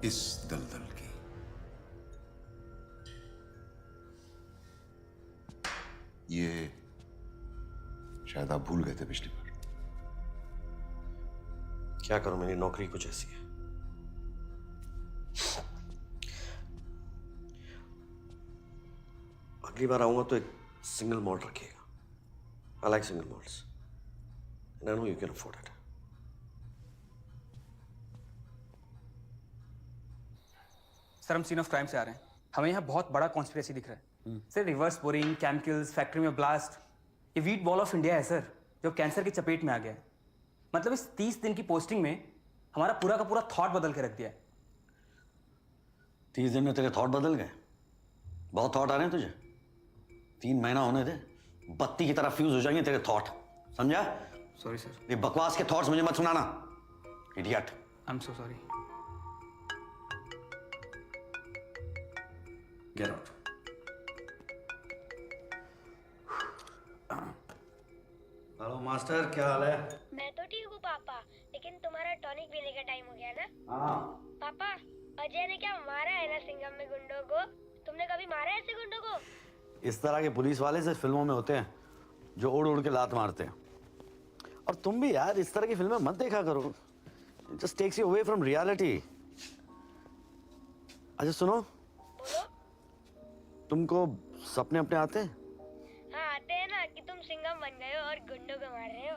इस दलदल की। ये शायद आप भूल गए थे पिछली बार। क्या करूं, मेरी नौकरी कुछ ऐसी है। अगली बार आऊंगा तो एक सिंगल मॉल्ट रखिएगा। I like single malts and I know you can afford it. Sir हम सीन ऑफ क्राइम से आ रहे हैं। हमें यहाँ बहुत बड़ा कॉन्स्पिरेसी दिख रहा है sir. Reverse boring, chemicals, factory में ब्लास्ट। ये वीट बॉल ऑफ इंडिया है सर, जो कैंसर की चपेट में आ गया है। मतलब इस 30 दिन की पोस्टिंग में हमारा पूरा का पूरा थॉट बदल के रख दिया है। 30 दिन में तेरे थॉट बदल गए? बहुत थॉट आ रहे हैं तुझे। 3 महीना होने दे, बत्ती की तरह फ्यूज हो जाएंगे तेरे थॉट, समझा? Sorry sir. ये बकवास के थॉट्स मुझे मत सुनाना, idiot. I am so sorry. Get out. Hello master, क्या हाल है? मैं तो ठीक हूँ पापा, लेकिन तुम्हारा टॉनिक पीने का टाइम हो गया ना। हाँ पापा, अजय ने क्या मारा है ना सिंघम में गुंडों को? तुमने कभी मारा है ऐसे गुंडों को? इस तरह के पुलिस वाले सिर्फ फिल्मों में होते हैं, जो उड़ उड़ के लात मारते हैं। और तुम भी यार इस तरह की फिल्में मत देखा करो, just takes you away from reality. अच्छा सुनो, तुमको सपने अपने आते हैं? हाँ आते हैं ना, कि तुम सिंघम बन गए हो और गुंडों को मार रहे हो।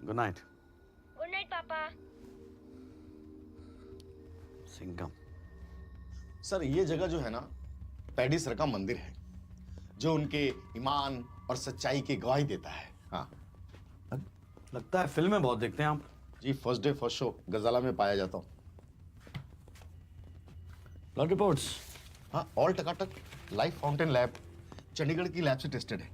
Good night. गुड नाइट पापा। सिंघम। सर ये जगह जो है ना, पैडी सर का मंदिर है, जो उनके ईमान और सच्चाई की गवाही देता है। हाँ लगता है फिल्में बहुत देखते हैं आप। जी, फर्स्ट डे फर्स्ट शो गजाला में पाया जाता हूँ। Blood reports? हाँ, ऑल टकाटक। लाइफ फाउंटेन लैब चंडीगढ़ की लैब से टेस्टेड है।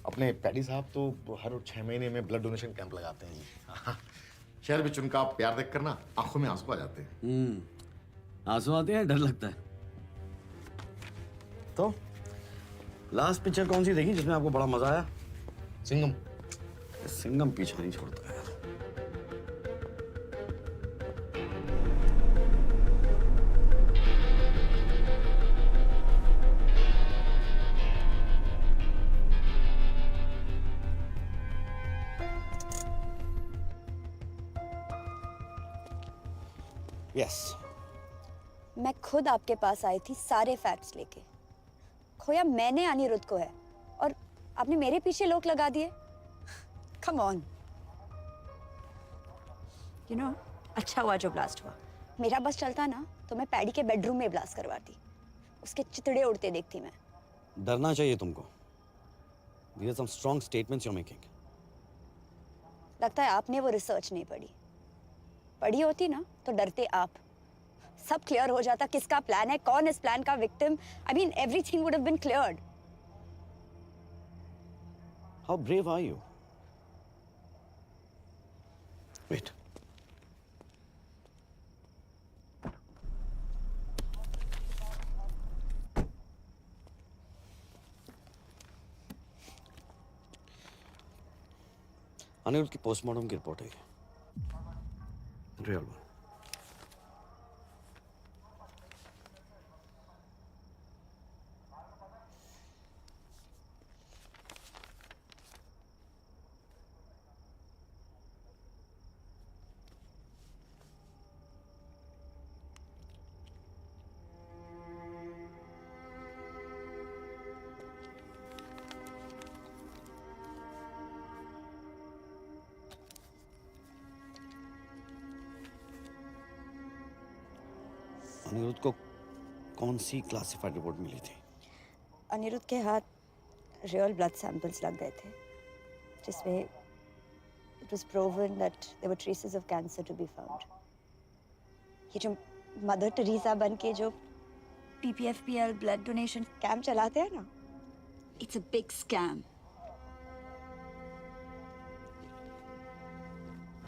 अपने पैडी साहब तो हर 6 महीने में ब्लड डोनेशन कैंप लगाते हैं जी। हाँ, शहर में उनका प्यार देख कर ना आंखों में आंसू आ जाते हैं। आंसू आते हैं, डर लगता है। तो लास्ट पिक्चर कौन सी देखी जिसमें आपको बड़ा मजा आया? सिंघम। सिंघम पीछा नहीं छोड़ता यार। यस मैं खुद आपके पास आई थी सारे फैक्ट्स लेके। खोया मैंने अनिरुद्ध को है और आपने मेरे पीछे लोग लगा दिए। Come on. यू नो, अच्छा हुआ जो ब्लास्ट हुआ। मेरा बस चलता ना तो मैं पैडी के बेडरूम में ब्लास्ट करवाती, उसके चितड़े उड़ते देखती मैं। डरना चाहिए तुमको। These are some strong statements you're making. लगता है आपने वो रिसर्च नहीं पढ़ी। पढ़ी होती ना तो डरते आप। सब क्लियर हो जाता, किसका प्लान है, कौन इस प्लान का victim. I mean everything would have been cleared. How brave are you? Wait. Anirudh की पोस्टमार्टम की रिपोर्ट है ये। Real one. अनिरुद्ध को कौन सी क्लासिफाइड रिपोर्ट मिली थी? अनिरुद्ध के हाथ रियल ब्लड सैंपल्स लग गए थे, जिसमें it was proven that there were traces of cancer to be found. ये जो मदर टेरेसा बन के जो PPFPL ब्लड डोनेशन कैंप चलाते हैं ना, it's a big scam.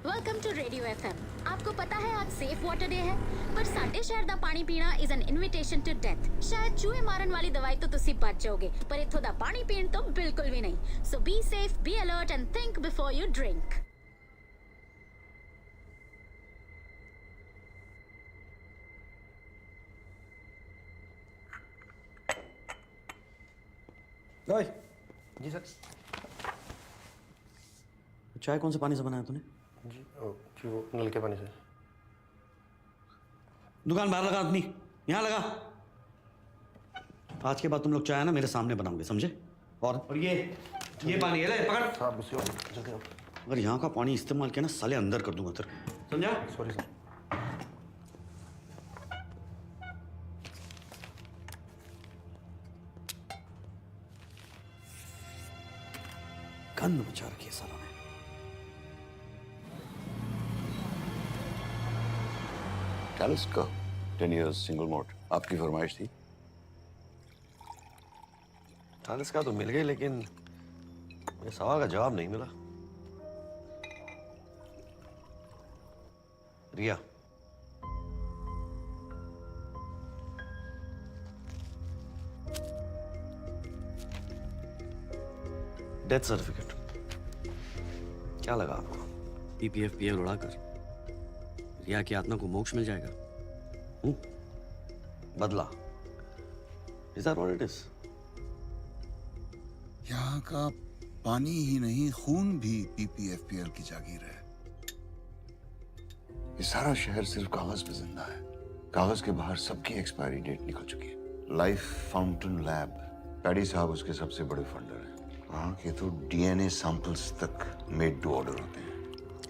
Welcome to radio FM। आपको पता है आज सेफ वाटर डे है, पर साडे शहर दा पानी पीना is an invitation to death. शायद चूहे मारन वाली दवाई तो तुसी बच जाओगे, पर इथों दा पानी पीण तो बिल्कुल भी नहीं। So be safe, be alert and think before you drink. ओए, जी सर। चाय कौन से पानी से बनाया तूने? जी वो नल के पानी से। दुकान बाहर लगा आदमी, यहाँ लगा। आज के बाद तुम लोग चाय ना मेरे सामने बनाओगे, समझे? और ये पानी है, ले पकड़। साहब गुस्से हो जल्दी आओ। अगर यहाँ का पानी इस्तेमाल किया ना साले अंदर कर दूंगा तेरे, समझा? Sorry sir. गंद मचा रखी है सालों ने। Talisker, 10 years single malt. आपकी फरमाइश थी? टालिस्का तो मिल गई, लेकिन ये सवाल का जवाब नहीं मिला। रिया, डेथ सर्टिफिकेट क्या लगा आपको? पीपीएफपीएल उड़ाकर रिया की आत्मा को मोक्ष मिल जाएगा? बदला, is that what it is? यहाँ का पानी ही नहीं, खून भी पीपीएफपीएल की जागीर है। ये सारा शहर सिर्फ कागज पे जिंदा है। कागज के बाहर सबकी एक्सपायरी डेट निकल चुकी है। लाइफ फाउंटेन लैब, पैडी साहब उसके सबसे बड़े फंडर हैं। वहाँ के तो डीएनए सैंपल्स तक मेड टू ऑर्डर होते हैं।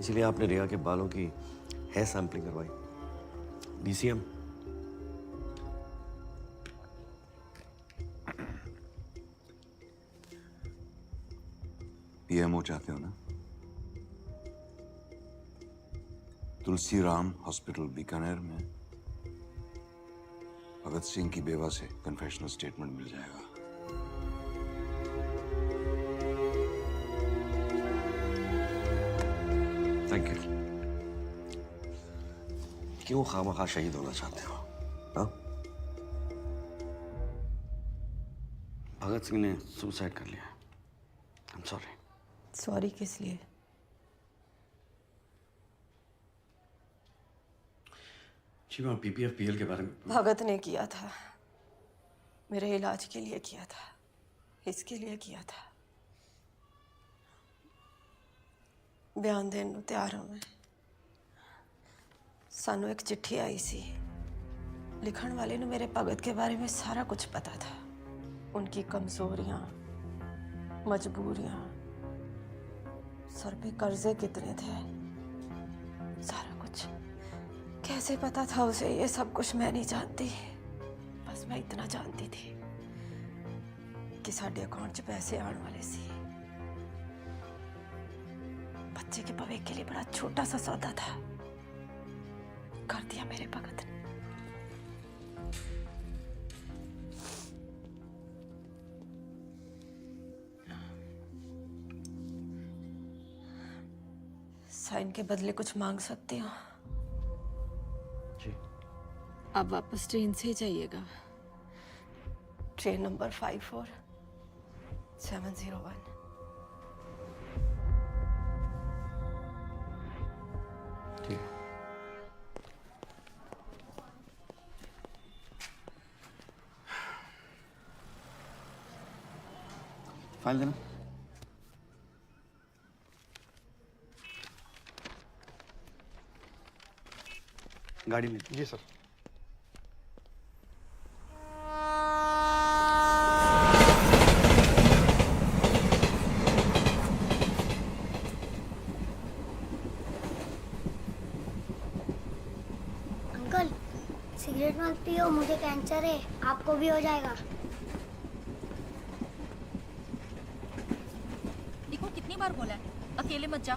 इसीलिए आपने रिया के बालों की हेयर सैंपलिंग करवाई? डीसीएम? पीएमओ चाहते हो ना? तुलसी राम हॉस्पिटल बीकानेर में भगत सिंह की बेवा से कन्फेशनल स्टेटमेंट मिल जाएगा। Thank you. क्यों खामखा शहीद होना चाहते हो? हाँ? भगत सिंह ने सुसाइड कर लिया। आई एम सॉरी। सॉरी किस लिए? जी मैं पीपीएफपीएल के बारे में। भगत ने किया था, मेरे इलाज के लिए किया था, इसके लिए किया था। बयान देने ਨੂੰ ਤਿਆਰ ਹਾਂ ਮੈਂ। ਸਾਨੂੰ एक चिट्ठी आई सी। लिखण वाले ने मेरे भगत के बारे में सारा कुछ पता था। उनकी कमजोरियां, मजबूरियां, सर पे कर्जे कितने थे, सारा कुछ। कैसे पता था उसे ये सब कुछ? मैं नहीं जानती। बस मैं इतना जानती थी कि साडे अकाउंट च पैसे आने वाले सी। बच्चे के भविष्य के लिए बड़ा छोटा सा सौदा था, कर दिया मेरे भगत ने। साइन के बदले कुछ मांग सकती हो? जी। आप वापस ट्रेन से ही जाइएगा। Train number 54701। ठीक है। फाइल देना। गाड़ी में। जी सर। अंकल सिगरेट मत पियो, मुझे कैंसर है, आपको भी हो जाएगा। देखो कितनी बार बोला है अकेले मत जा।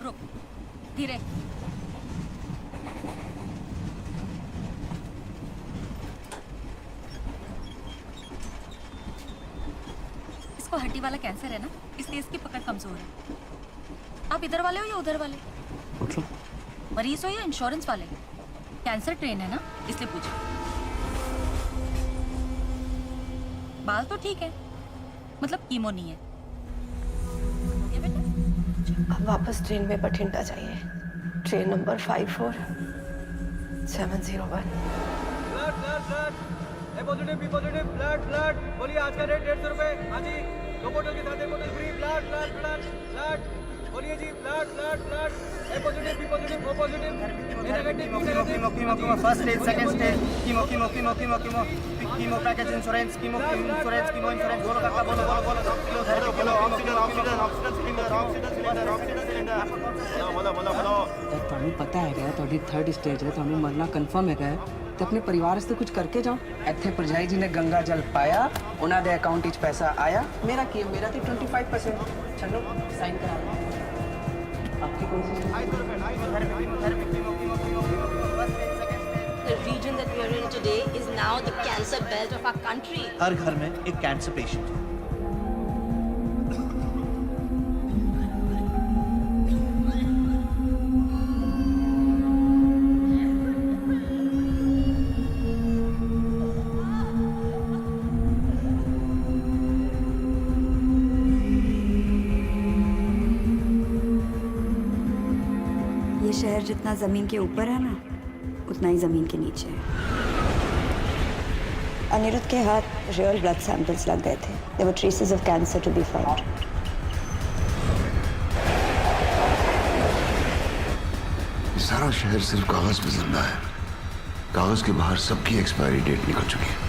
रुक, धीरे। इसको हड्डी वाला कैंसर है ना, इसलिए इसकी पकड़ कमजोर है। आप इधर वाले हो या उधर वाले? मरीज हो या इंश्योरेंस वाले? कैंसर ट्रेन है ना, इसलिए पूछो। बाल तो ठीक है, मतलब कीमो नहीं है। अब वापस ट्रेन में बठिंडा जाइए। Train number 54701। Sir sir sir, A positive B positive blood blood बोलिए आज का रेट 150 रुपए हाँ जी 2 बोतल के साथ 1 बोतल free blood blood blood blood बोलिए जी blood blood blood A positive B positive O positive A negative B negative first stage second stage chemo package insurance chemo insurance बोलो काका बोलो ਤੁਹਾਨੂੰ ਪਤਾ ਹੈਗਾ ਤੁਹਾਡੀ ਥਰਡ ਸਟੇਜ ਹੈ ਤੁਹਾਨੂੰ ਮਰਨਾ ਕਨਫਰਮ ਹੈਗਾ ਤੇ ਆਪਣੇ ਪਰਿਵਾਰ ਵਾਸਤੇ ਕੁਝ ਕਰਕੇ ਜਾਓ ਇੱਥੇ ਪਰਜਾਈ ਜੀ ਨੇ ਗੰਗਾ ਜਲ ਪਾਇਆ ਉਹਨਾਂ ਦੇ ਅਕਾਊਂਟ ਵਿੱਚ ਪੈਸਾ ਆਇਆ ਮੇਰਾ ਕੀ ਮੇਰਾ ਤੇ 25% ਚਲੋ ਸਾਈਨ ਕਰਾ ਲਓ आपकी कौन सी The region that we are in today is now the cancer belt of our country. हर घर में एक कैंसर पेशेंट है ये शहर जितना जमीन के ऊपर है ना उतना ही जमीन के नीचे है अनिरुद्ध के हाथ रियल ब्लड सैंपल्स लग गए थे there were traces of cancer to be found सारा शहर सिर्फ कागज पे जिंदा है कागज के बाहर सबकी एक्सपायरी डेट निकल चुकी है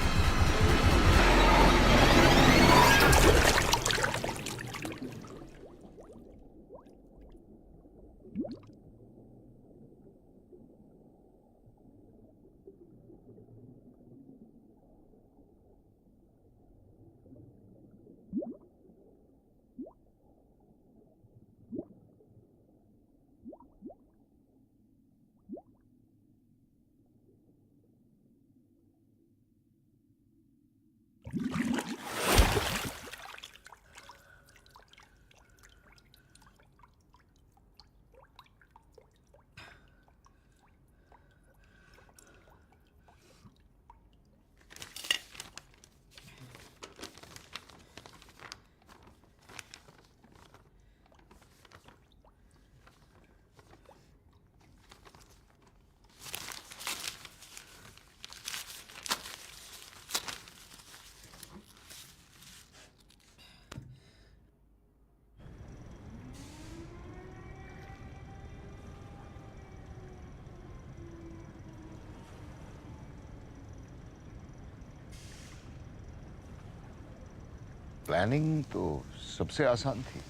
प्लानिंग तो सबसे आसान थी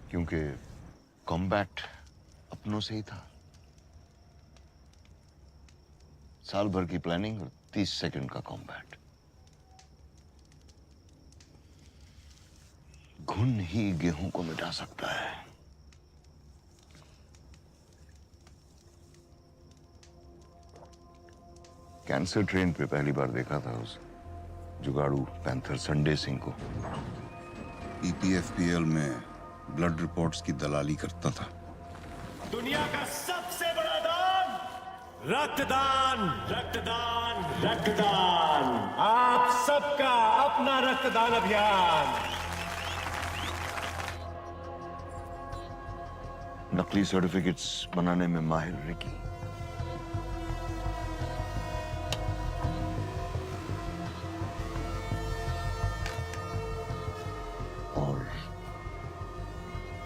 क्योंकि कॉम्बैट अपनों से ही था साल भर की प्लानिंग और 30 सेकंड का कॉम्बैट घुन ही गेहूं को मिटा सकता है कैंसर ट्रेन पे पहली बार देखा था उस जुगाड़ू पैंथर संडे सिंह को EPFPL में ब्लड रिपोर्ट्स की दलाली करता था दुनिया का सबसे बड़ा दान रक्तदान रक्तदान रक्तदान आप सबका अपना रक्तदान अभियान नकली सर्टिफिकेट्स बनाने में माहिर Ricky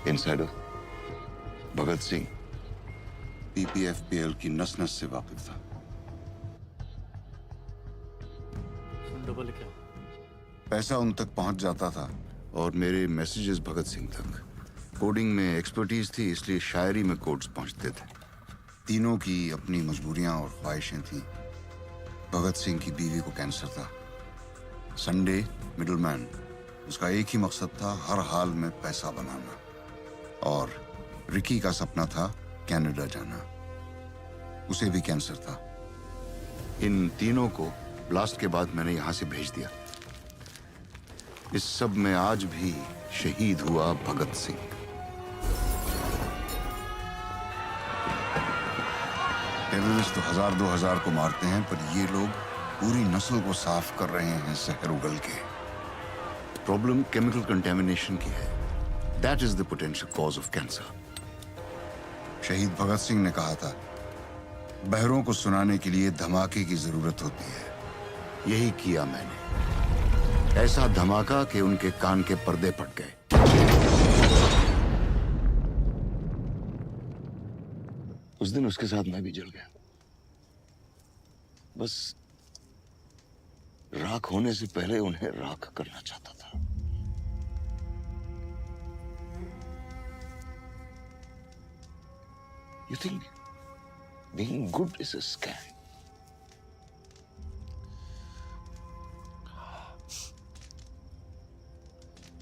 insider Bhagat Singh PPFPL की नस नस से वाकिफ था पैसा उन तक पहुंच जाता था और मेरे मैसेजेस भगत सिंह तक कोडिंग में एक्सपर्टीज थी इसलिए शायरी में कोड्स पहुंचते थे तीनों की अपनी मजबूरियां और ख्वाहिशें थीं भगत सिंह की बीवी को कैंसर था संडे मिडलमैन उसका एक ही मकसद था हर हाल में पैसा बनाना और रिकी का सपना था कनाडा जाना उसे भी कैंसर था इन तीनों को ब्लास्ट के बाद मैंने यहां से भेज दिया इस सब में आज भी शहीद हुआ भगत सिंह टेररिस्ट तो 1000-2000 को मारते हैं पर ये लोग पूरी नस्ल को साफ कर रहे हैं जहर उगल के प्रॉब्लम केमिकल कंटेमिनेशन की है That is the potential cause of cancer. शहीद भगत सिंह ने कहा था बहरों को सुनाने के लिए धमाके की जरूरत होती है यही किया मैंने। ऐसा धमाका कि उनके कान के पर्दे फट गए। उस दिन उसके साथ मैं भी जल गया। बस राख होने से पहले उन्हें राख करना चाहता था। You think being good is a scam?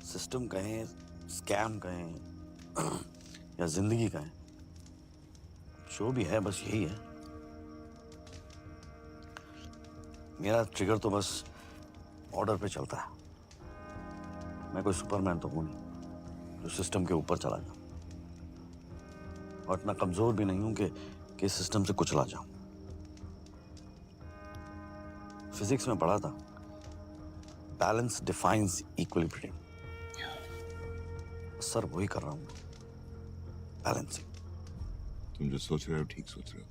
System कहें, स्कैम कहें या जिंदगी कहें, जो भी है बस यही है। मेरा ट्रिगर तो बस ऑर्डर पे चलता है। मैं कोई सुपरमैन तो हूं नहीं जो सिस्टम के ऊपर चला जाऊं, और इतना कमजोर भी नहीं हूं कि सिस्टम से कुचला जाऊं। फिजिक्स में पढ़ा था, बैलेंस डिफाइंस इक्विलिब्रियम। सर वही कर रहा हूं, बैलेंसिंग। तुम जो सोच रहे हो ठीक सोच रहे हो।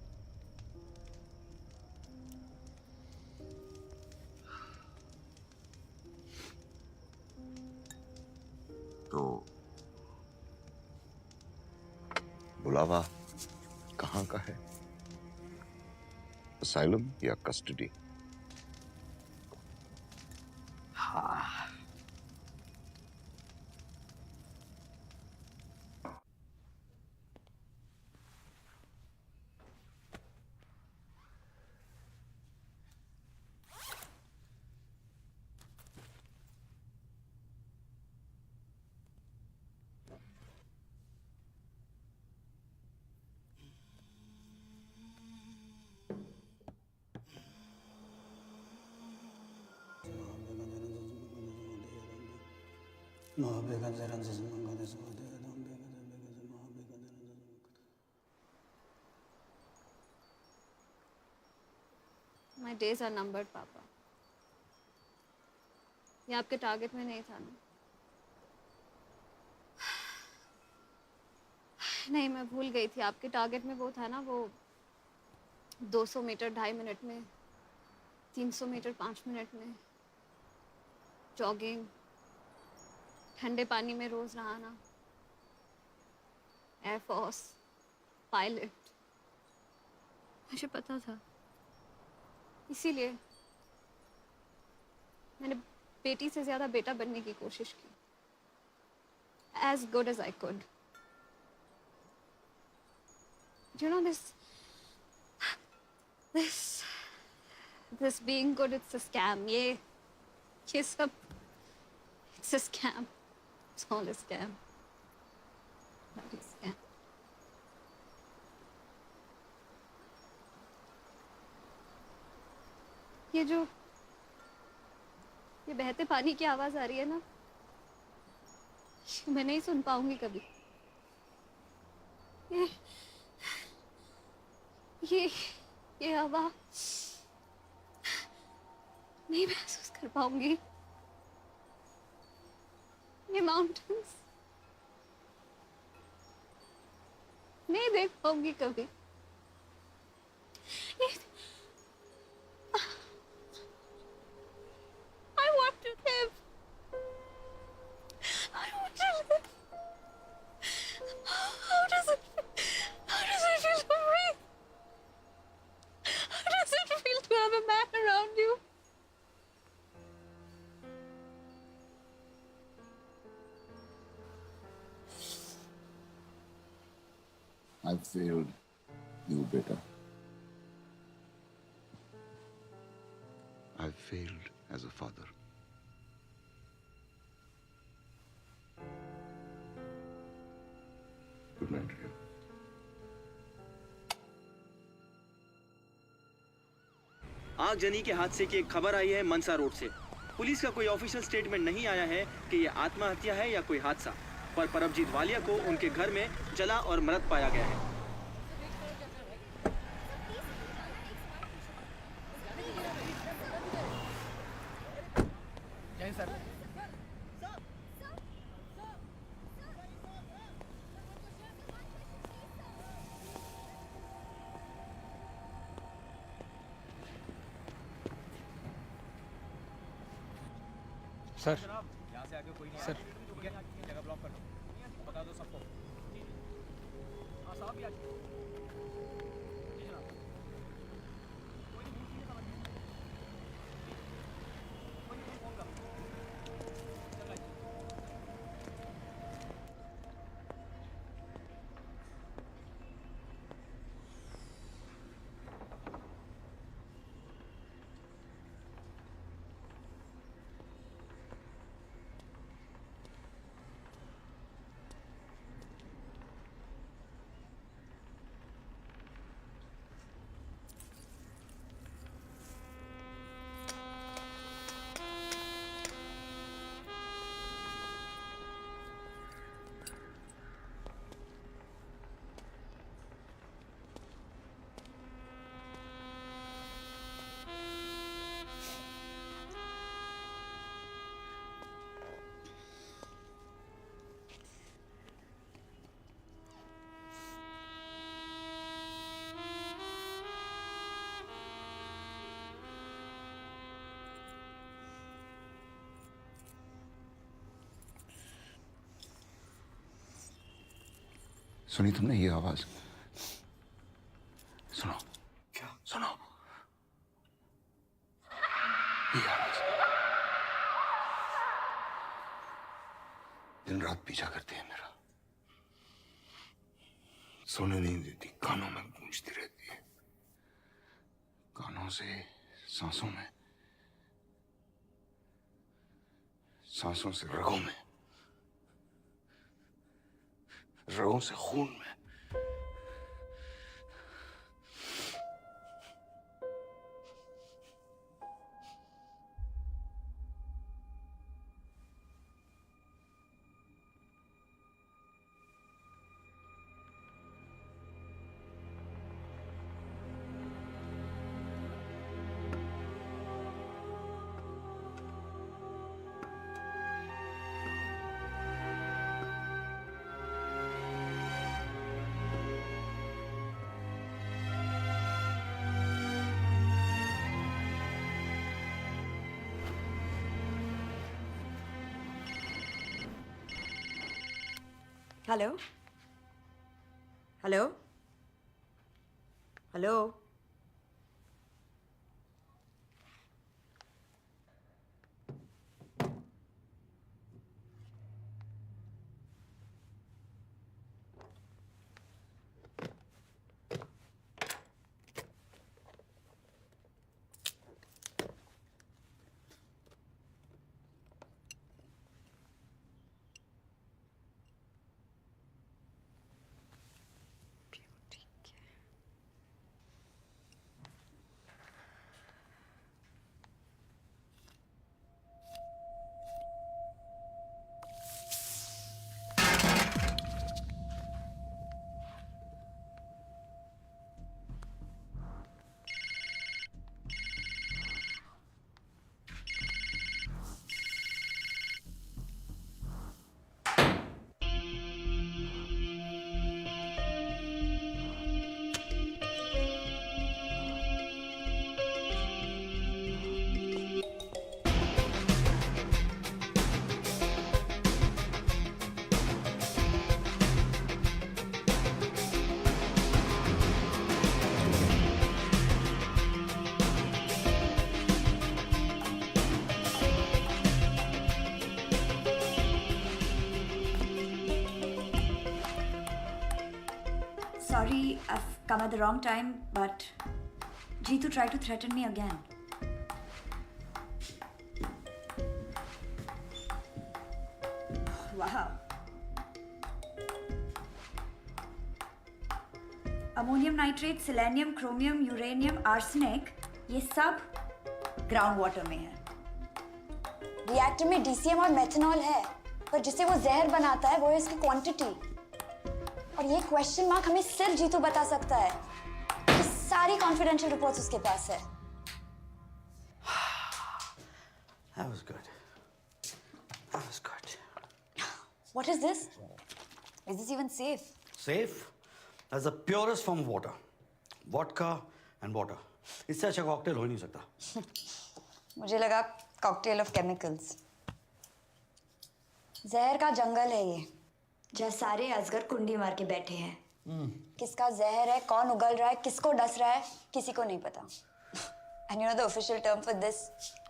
तो बुलावा कहाँ का है? असाइलम या कस्टडी? हाँ, My days are numbered, पापा। ये आपके टारगेट में नहीं था ना? नहीं, मैं भूल गई थी। आपके टारगेट में वो था ना, वो 200 मीटर 2.5 मिनट में, 300 मीटर 5 मिनट में, जॉगिंग, ठंडे पानी में रोज नहाना, एयरफोर्स, पायलट। मुझे पता था, इसीलिए मैंने बेटी से ज्यादा बेटा बनने की कोशिश की, as good as I could. You know, this being good, it's a scam. ये सब, it's a scam. It's all a scam. That is scam. ये बहते पानी की आवाज आ रही है ना, मैं नहीं सुन पाऊंगी कभी। ये आवाज नहीं महसूस कर पाऊंगी। ये माउंटेन्स नहीं देख पाऊंगी कभी। I want to live. I want to live. How does it feel to breathe? How does it feel to have a man around you? I failed you, beta. I failed as a father. Good night, Ria. आगजनी के हादसे की एक खबर आई है मनसा रोड से। पुलिस का कोई ऑफिशियल स्टेटमेंट नहीं आया है कि ये आत्महत्या है या कोई हादसा, पर परमजीत वालिया को उनके घर में जला और मृत पाया गया है। सर यहाँ से आगे कोई नहीं सर ठीक है, जगह ब्लॉक कर लो, बता दो सबको। हाँ साहब भी आ जाओ। जी जनाब। कोई नहीं, ठीक है, समझ गए। कोई नहीं, फोन कर। चल आइए। सुनी तुमने ये आवाज? सुनो। क्या? सुनो ये आवाज दिन रात पीछा करती है मेरा, सोने नहीं देती, कानों में गूंजती रहती है, कानों से सांसों में, सांसों से रगों में, रगों से खून में। Hello hello hello Sorry, I've come at the wrong time, but Jeetu tried to threaten me again. Wow. Ammonium nitrate, selenium, chromium, uranium, arsenic, ये सब ग्राउंड वाटर में है। रिएक्टर में डीसीएम और मेथनॉल है, पर जिसे वो जहर बनाता है वो है इसकी क्वांटिटी। और ये क्वेश्चन मार्क हमें सिर्फ जीतू बता सकता है कि सारी कॉन्फिडेंशियल रिपोर्ट्स उसके पास है। That was good. That was good. What is this? Is this even safe? Safe? That's the purest form of water. Vodka and water. इससे अच्छा कॉकटेल हो ही नहीं सकता। मुझे लगा कॉकटेल ऑफ केमिकल्स। जहर का जंगल है ये, जहाँ सारे अजगर कुंडी मार के बैठे हैं। किसका जहर है, कौन उगल रहा है, किसको डस रहा है, किसी को नहीं पता। And you know the official term for this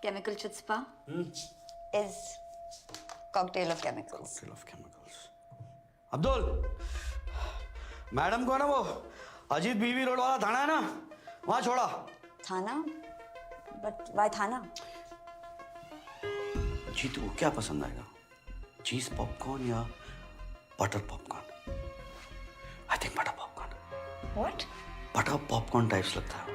chemical chutzpah is cocktail of chemicals. Cocktail of chemicals. Abdul, madam को ना वो अजीत बीवी रोड वाला थाना है ना, वहाँ छोड़ा। थाना? But why थाना? जीतू को क्या पसंद आएगा, चीज पॉपकॉर्न या butter popcorn? I think butter popcorn. What? Butter popcorn types लगता है।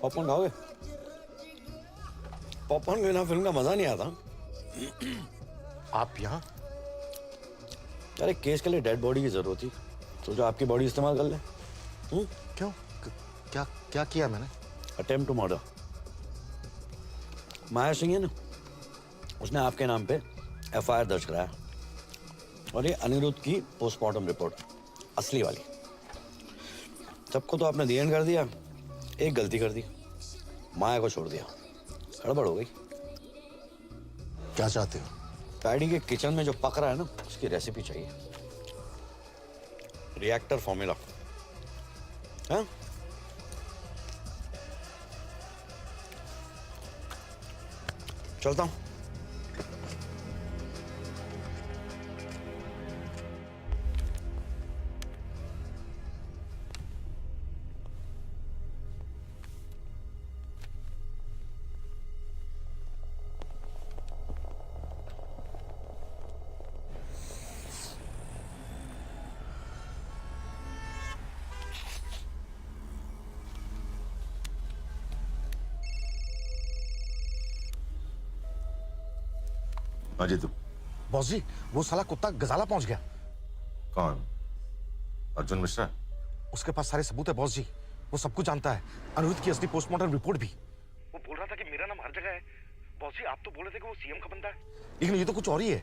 पॉपकॉर्न खाओगे? पॉपकॉर्न के बिना फिल्म का मजा नहीं आता। आप यहाँ? अरे केस के लिए डेड बॉडी की जरूरत थी, तो जो आपकी बॉडी इस्तेमाल कर ले। क्यों? क्या क्या किया मैंने? Attempt to murder. Maya Singh है ना, उसने आपके नाम पे एफआईआर दर्ज कराया, और ये अनिरुद्ध की पोस्टमार्टम रिपोर्ट, असली वाली। सबको तो आपने दी एंड कर दिया, एक गलती कर दी, माया को छोड़ दिया, गड़बड़ हो गई। क्या चाहते हो? पैडी के किचन में जो पक रहा है ना, उसकी रेसिपी चाहिए, रिएक्टर फॉर्मूला। हाँ? चलता हूं। अजय तू? बॉस जी, वो साला कुत्ता गजाला पहुंच गया। कौन? अर्जुन मिश्रा? उसके पास सारे सबूत है बॉस जी, वो सब कुछ जानता है, अनिरुद्ध की असली पोस्टमार्टम रिपोर्ट भी। वो बोल रहा था कि मेरा नाम हर जगह है। बॉस जी, आप तो बोले थे कि वो सीएम का बंदा है, लेकिन ये तो कुछ और ही है।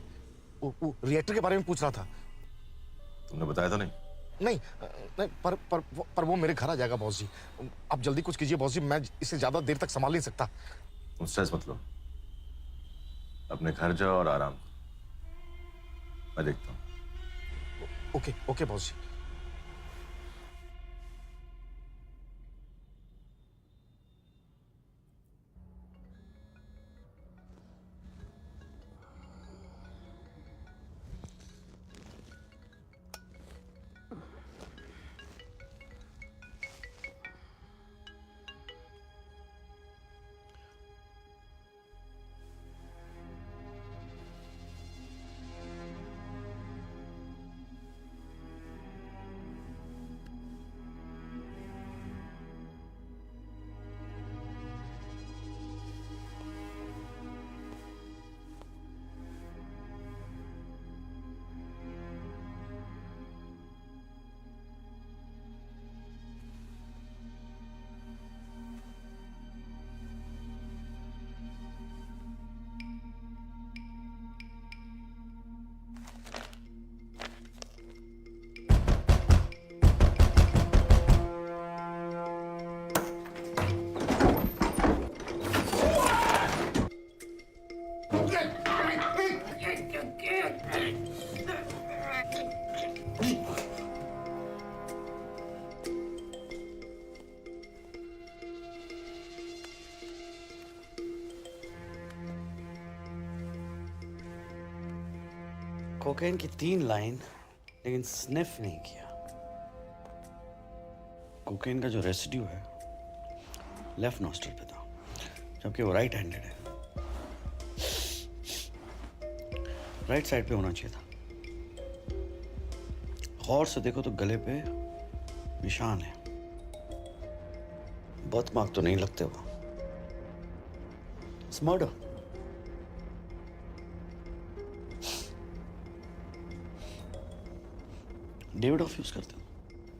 वो रिएक्टर के बारे में पूछ रहा था। तुमने बताया तो नहीं? नहीं, नहीं पर वो मेरे घर आ जाएगा बॉस जी। आप जल्दी कुछ कीजिए बॉस जी, मैं इसे ज्यादा देर तक संभाल नहीं सकता। तुम स्ट्रेस मत लो, अपने घर जाओ और आराम करो, मैं देखता हूं। ओके ओके बॉस जी। कोकेन की 3 लाइन, लेकिन स्निफ नहीं किया। कोकेन का जो रेसिड्यू है लेफ्ट नॉस्ट्रल पे था, जबकि वो राइट हैंडेड है। राइट साइड पे होना चाहिए था। गौर से देखो तो गले पे निशान है, बर्थ मार्क तो नहीं लगते वो। It's murder. David of use करते हो?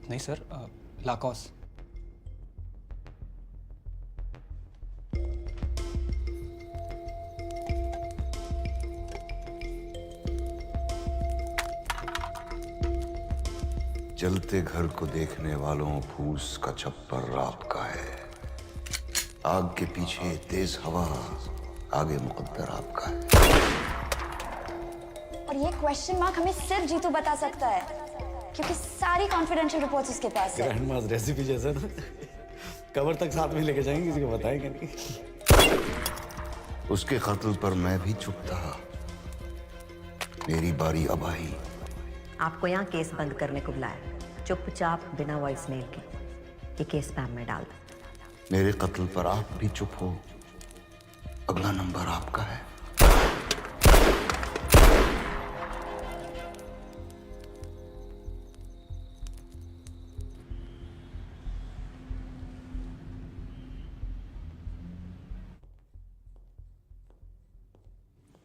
नहीं सर, लाकॉस। जलते घर को देखने वालों फूस का छप्पर रात का है। आग के पीछे तेज हवा, आगे मुकद्दर आपका है। और ये क्वेश्चन मार्क हमें सिर्फ जीतू बता सकता है, क्योंकि सारी कॉन्फिडेंशियल रिपोर्ट्स उसके पास है। ग्रैंड मास रेसिपी जैसा ना, कवर तक साथ में लेके जाएंगे, किसी को बताएंगे नहीं। उसके कत्ल पर मैं भी चुप था। मेरी बारी अब आई। आपको यहाँ केस बंद करने को बुलाया, चुपचाप बिना वॉइस मेल के ये केस स्पैम में डाल दो। मेरे कत्ल पर आप भी चुप हो, अगला नंबर आपका है।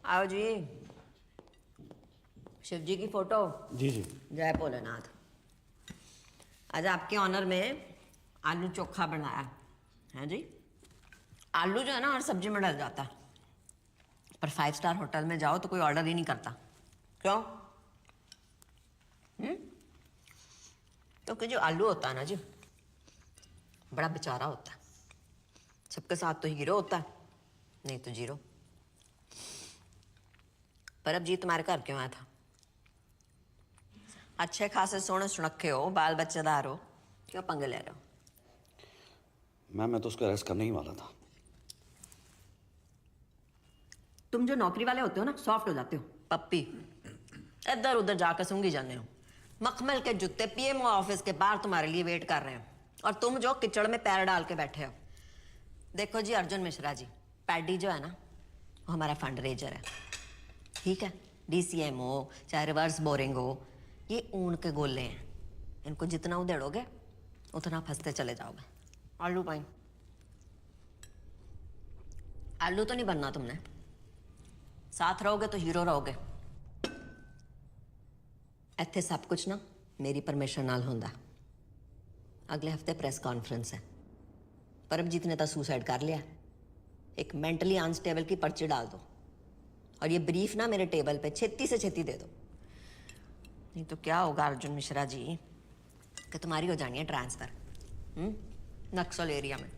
आओ जी, शिव जी की फोटो। जी जी। जय भोलेनाथ। आज आपके ऑनर में आलू चोखा बनाया है जी। आलू जो है ना हर सब्जी में डल जाता है, पर 5 स्टार होटल में जाओ तो कोई ऑर्डर ही नहीं करता। क्यों? क्योंकि जो आलू होता है ना जी, बड़ा बेचारा होता है। सबके साथ तो हीरो होता है, नहीं तो जीरो। पर अब जी तुम्हारे घर क्यों आया था? अच्छे खासे सोने सुनखे हो, बाल बच्चेदार हो, क्यों पंगे ले रहे हो? मैम मैं तो उसको अरेस्ट करने ही वाला था। तुम जो नौकरी वाले होते हो ना, सॉफ्ट हो जाते हो, पप्पी। इधर उधर जाकर सूंघी जाने हो। मखमल के जूते पीएमओ ऑफिस के बाहर तुम्हारे लिए वेट कर रहे हो, और तुम जो किचड़ में पैर डाल के बैठे हो। देखो जी अर्जुन मिश्रा जी, पैडी जो है ना, वो हमारा फंड रेजर है, ठीक है? DCM हो चाहे रिवर्स बोरिंग हो, ये ऊन के गोले हैं। इनको जितना उधेड़ोगे उतना फंसते चले जाओगे। आलू पाइन, आलू तो नहीं बनना तुमने, साथ रहोगे तो हीरो रहोगे। इत्थे सब कुछ ना मेरी परमिशन नाल होंदा। अगले हफ्ते प्रेस कॉन्फ्रेंस है। परमजीत ने तो सुसाइड कर लिया। एक मेंटली अनस्टेबल की पर्ची डाल दो, और ये ब्रीफ ना मेरे टेबल पे छेती से छेती दे दो। नहीं तो क्या होगा अर्जुन मिश्रा जी, कि तुम्हारी हो जानी है ट्रांसफर नक्सल एरिया में।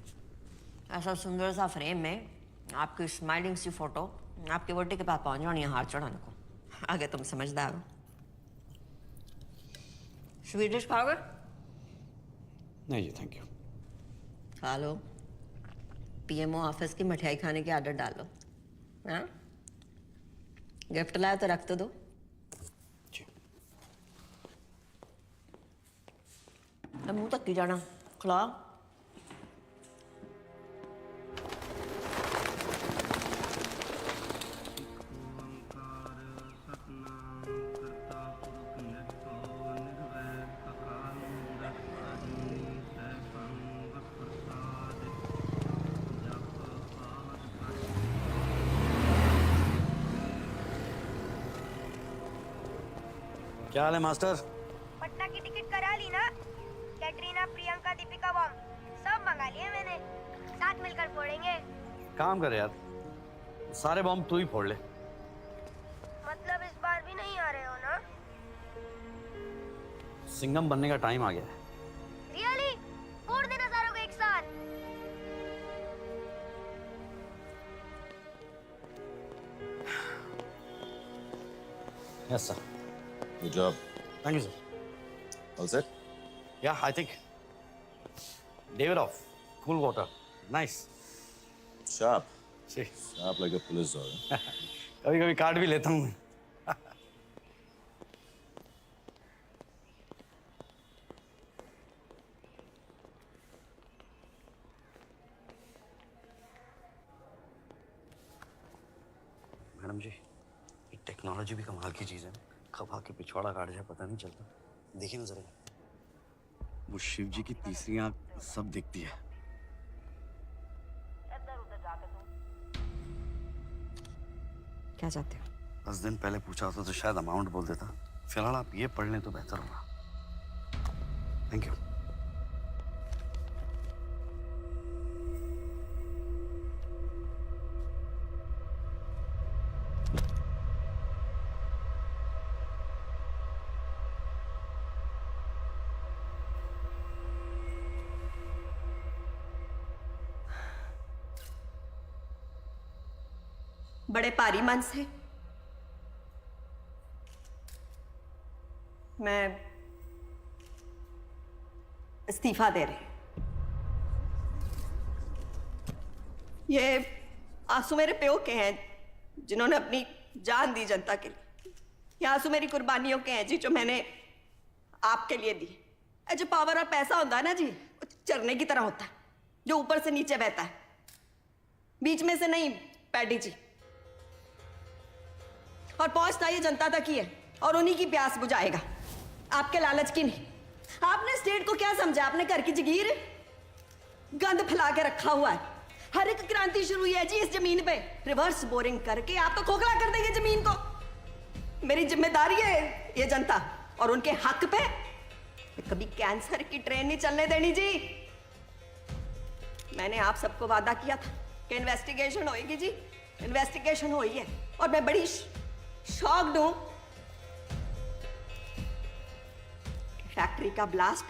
ऐसा सुंदर सा फ्रेम में आपकी स्माइलिंग सी फोटो आपके वोटी के पास पहुंच जानी है हाथ चढ़ाने को। आगे तुम समझदार हो। स्वीट डिश खाओगे? नहीं जी थैंक यू। खा लो। PMO ऑफिस की मिठाई खाने की आदत डाल लो। हाँ, गिफ्ट लाया तो रख तो दो। मुंह तक की जाना, खिला। क्या हाल है मास्टर? पटना की टिकट करा ली ना? कैटरीना, प्रियंका, दीपिका बॉम सब मंगा लिए मैंने। साथ मिलकर फोड़ेंगे। काम कर यार, सारे बॉम्ब तू ही फोड़ ले। मतलब इस बार भी नहीं आ रहे हो ना? सिंघम बनने का टाइम आ गया है। रियली? फोड़ देना सारों को एक साथ। Yes sir. Good job. Thank you sir. All set? Yeah, I think. David off. Cool water. Nice. Sharp. See. Sharp like a police dog. कभी कभी काट भी लेता हूँ। मैडम जी, ये टेक्नोलॉजी भी कमाल की चीज़ है। खपा के पिछवाड़ा काट जाए पता नहीं चलता। देखिए ना जरा, वो शिव जी की तीसरी आंख सब दिखती है। क्या चाहते हो? 10 दिन पहले पूछा होता तो शायद अमाउंट बोल देता। फिलहाल आप ये पढ़ लें तो बेहतर होगा। Thank you. बड़े भारी मन से मैं इस्तीफा दे रही। ये आंसू मेरे प्यो के हैं जिन्होंने अपनी जान दी जनता के लिए। ये आंसू मेरी कुर्बानियों के हैं जी, जो मैंने आपके लिए दी। जो पावर और पैसा होता है ना जी, वो चरने की तरह होता है जो ऊपर से नीचे बहता है, बीच में से नहीं पैडी जी। और पहुंचता ये जनता तक ही है और उन्हीं की प्यास बुझाएगा, आपके लालच की नहीं। आपने स्टेट को क्या समझा? आपने घर की जगीर गंद फैला के रखा हुआ है। हर एक क्रांति शुरू हुई है जी इस जमीन पे। रिवर्स बोरिंग करके आप तो खोखला कर देंगे जमीन को। मेरी जिम्मेदारी है ये जनता और उनके हक पे कभी कैंसर की ट्रेन नहीं चलने देनी जी। मैंने आप सबको वादा किया था कि इन्वेस्टिगेशन होएगी जी, इन्वेस्टिगेशन हुई है और मैं बड़ी शॉक्ड हूं। फैक्ट्री का ब्लास्ट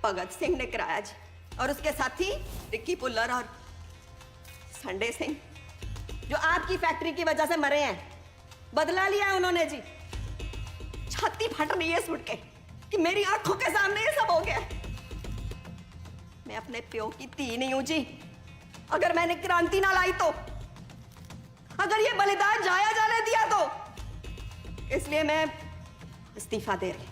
भगत सिंह ने कराया जी, और उसके साथी रिक्की पुल्लर और संडे सिंह जो आपकी फैक्ट्री की वजह से मरे हैं। बदला लिया है उन्होंने जी। छाती फट रही है सुन के कि मेरी आंखों के सामने ये सब हो गया। मैं अपने प्यो की धी नहीं हूं जी। अगर मैंने क्रांति ना लाई तो, अगर ये बलिदान जाया जाने दिया तो, इसलिए मैं इस्तीफा दे रही।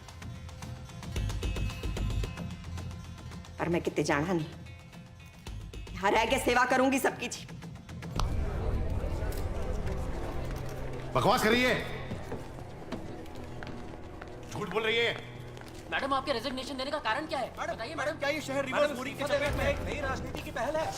पर मैं कितने जाना नहीं, यहां रह के सेवा करूंगी सबकी जी। बकवास कर रही है, झूठ बोल रही है। मैडम, आपके रेजिग्नेशन देने का कारण क्या है? बताइए मैडम। क्या ये शहर रिवर्स बोरिंग के चक्कर में एक नई राजनीति की पहल है?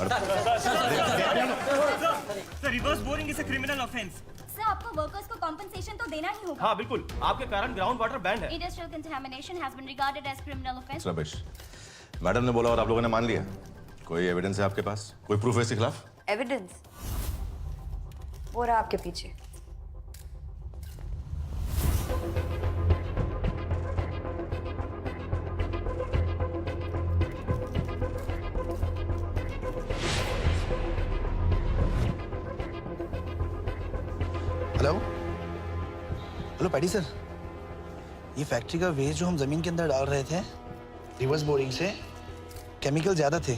Sir, reverse boring is a criminal offence. Sir, आपको वर्कर्स को कॉम्पेंसेशन तो देना ही होगा। हाँ बिल्कुल, आपके कारण ग्राउंड वाटर बैंड है। Industrial contamination has been regarded as criminal offence. Ramesh, madam ने बोला और आप लोगों ने मान लिया। कोई एविडेंस है आपके पास? कोई प्रूफ है इसके खिलाफ? एविडेंस वो रहा आपके पीछे। हेलो हेलो पैडी सर, ये फैक्ट्री का वेस्ट जो हम जमीन के अंदर डाल रहे थे रिवर्स बोरिंग से, केमिकल ज्यादा थे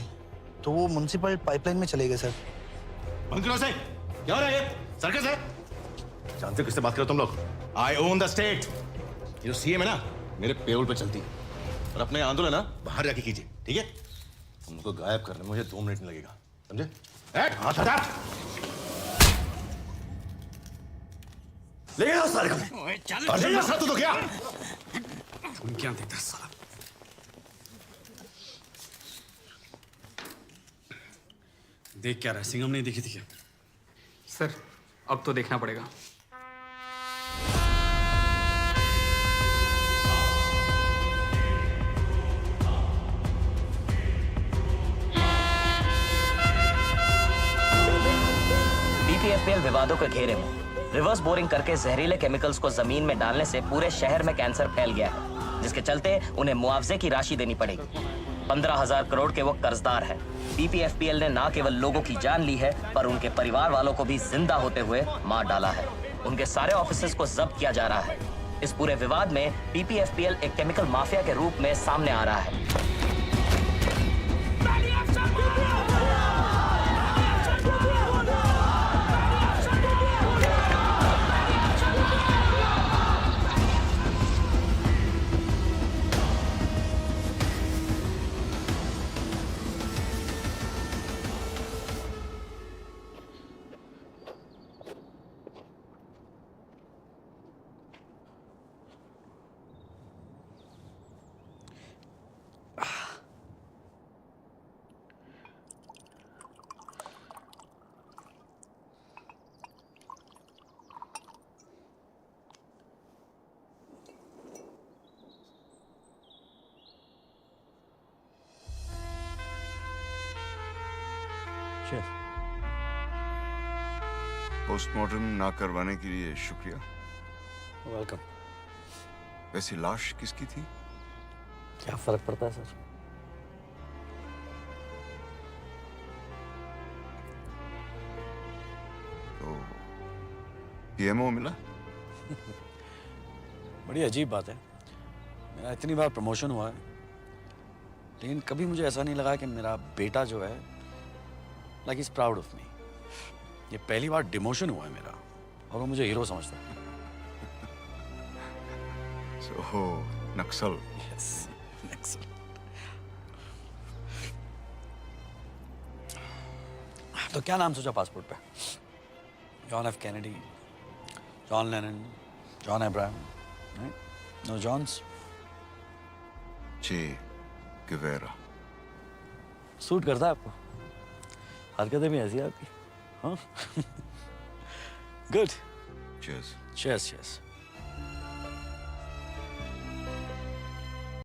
तो वो म्युनिसिपल पाइपलाइन में चले गए सर। बंद करो से। क्या हो रहा है ये? सर्कस है? जानते हो किससे बात करो तुम लोग? आई ओन द स्टेट। ये जो सीएम है ना, मेरे पेरोल पे चलती है। और अपने आंदोलन ना बाहर जाके कीजिए, ठीक है? तुमको गायब करने में मुझे 2 मिनट नहीं लगेगा, समझे? हाथ हटा। ले आओ सारे को। चल साथ तो क्या? तुम क्या देता साला? देख क्या रहा है? सिंघम नहीं दिखी थी क्या? सर, अब तो देखना पड़ेगा। बीपीएफपीएल विवादों के घेरे में रिवर्स बोरिंग करके जहरीले केमिकल्स को जमीन में डालने से पूरे शहर में कैंसर फैल गया है, जिसके चलते उन्हें मुआवजे की राशि देनी पड़ेगी। 15,000 करोड़ के वो कर्जदार हैं। बीपीएफपीएल ने न केवल लोगों की जान ली है, पर उनके परिवार वालों को भी जिंदा होते हुए मार डाला है। उनके सारे ऑफिसेज को जब्त किया जा रहा है। इस पूरे विवाद में बीपीएफपीएल एक केमिकल माफिया के रूप में सामने आ रहा है। पोस्टमार्टम ना करवाने के लिए शुक्रिया। वेलकम। वैसी लाश किसकी थी? क्या फर्क पड़ता है सर? तो पीएमओ मिला? बड़ी अजीब बात है, मेरा इतनी बार प्रमोशन हुआ है लेकिन कभी मुझे ऐसा नहीं लगा कि मेरा बेटा जो है like is proud of me. ये पहली बार डिमोशन हुआ है मेरा और वो मुझे हीरो समझता है। So, नक्सल। यस, नक्सल। तो क्या नाम सोचा पासपोर्ट पे? John F Kennedy, John Lennon, John Abraham, no Johns? Che Guevara. Suit करता है आपको? हरकतें भी ऐसी है आपकी, हाँ? गुड। Cheers. Cheers, cheers.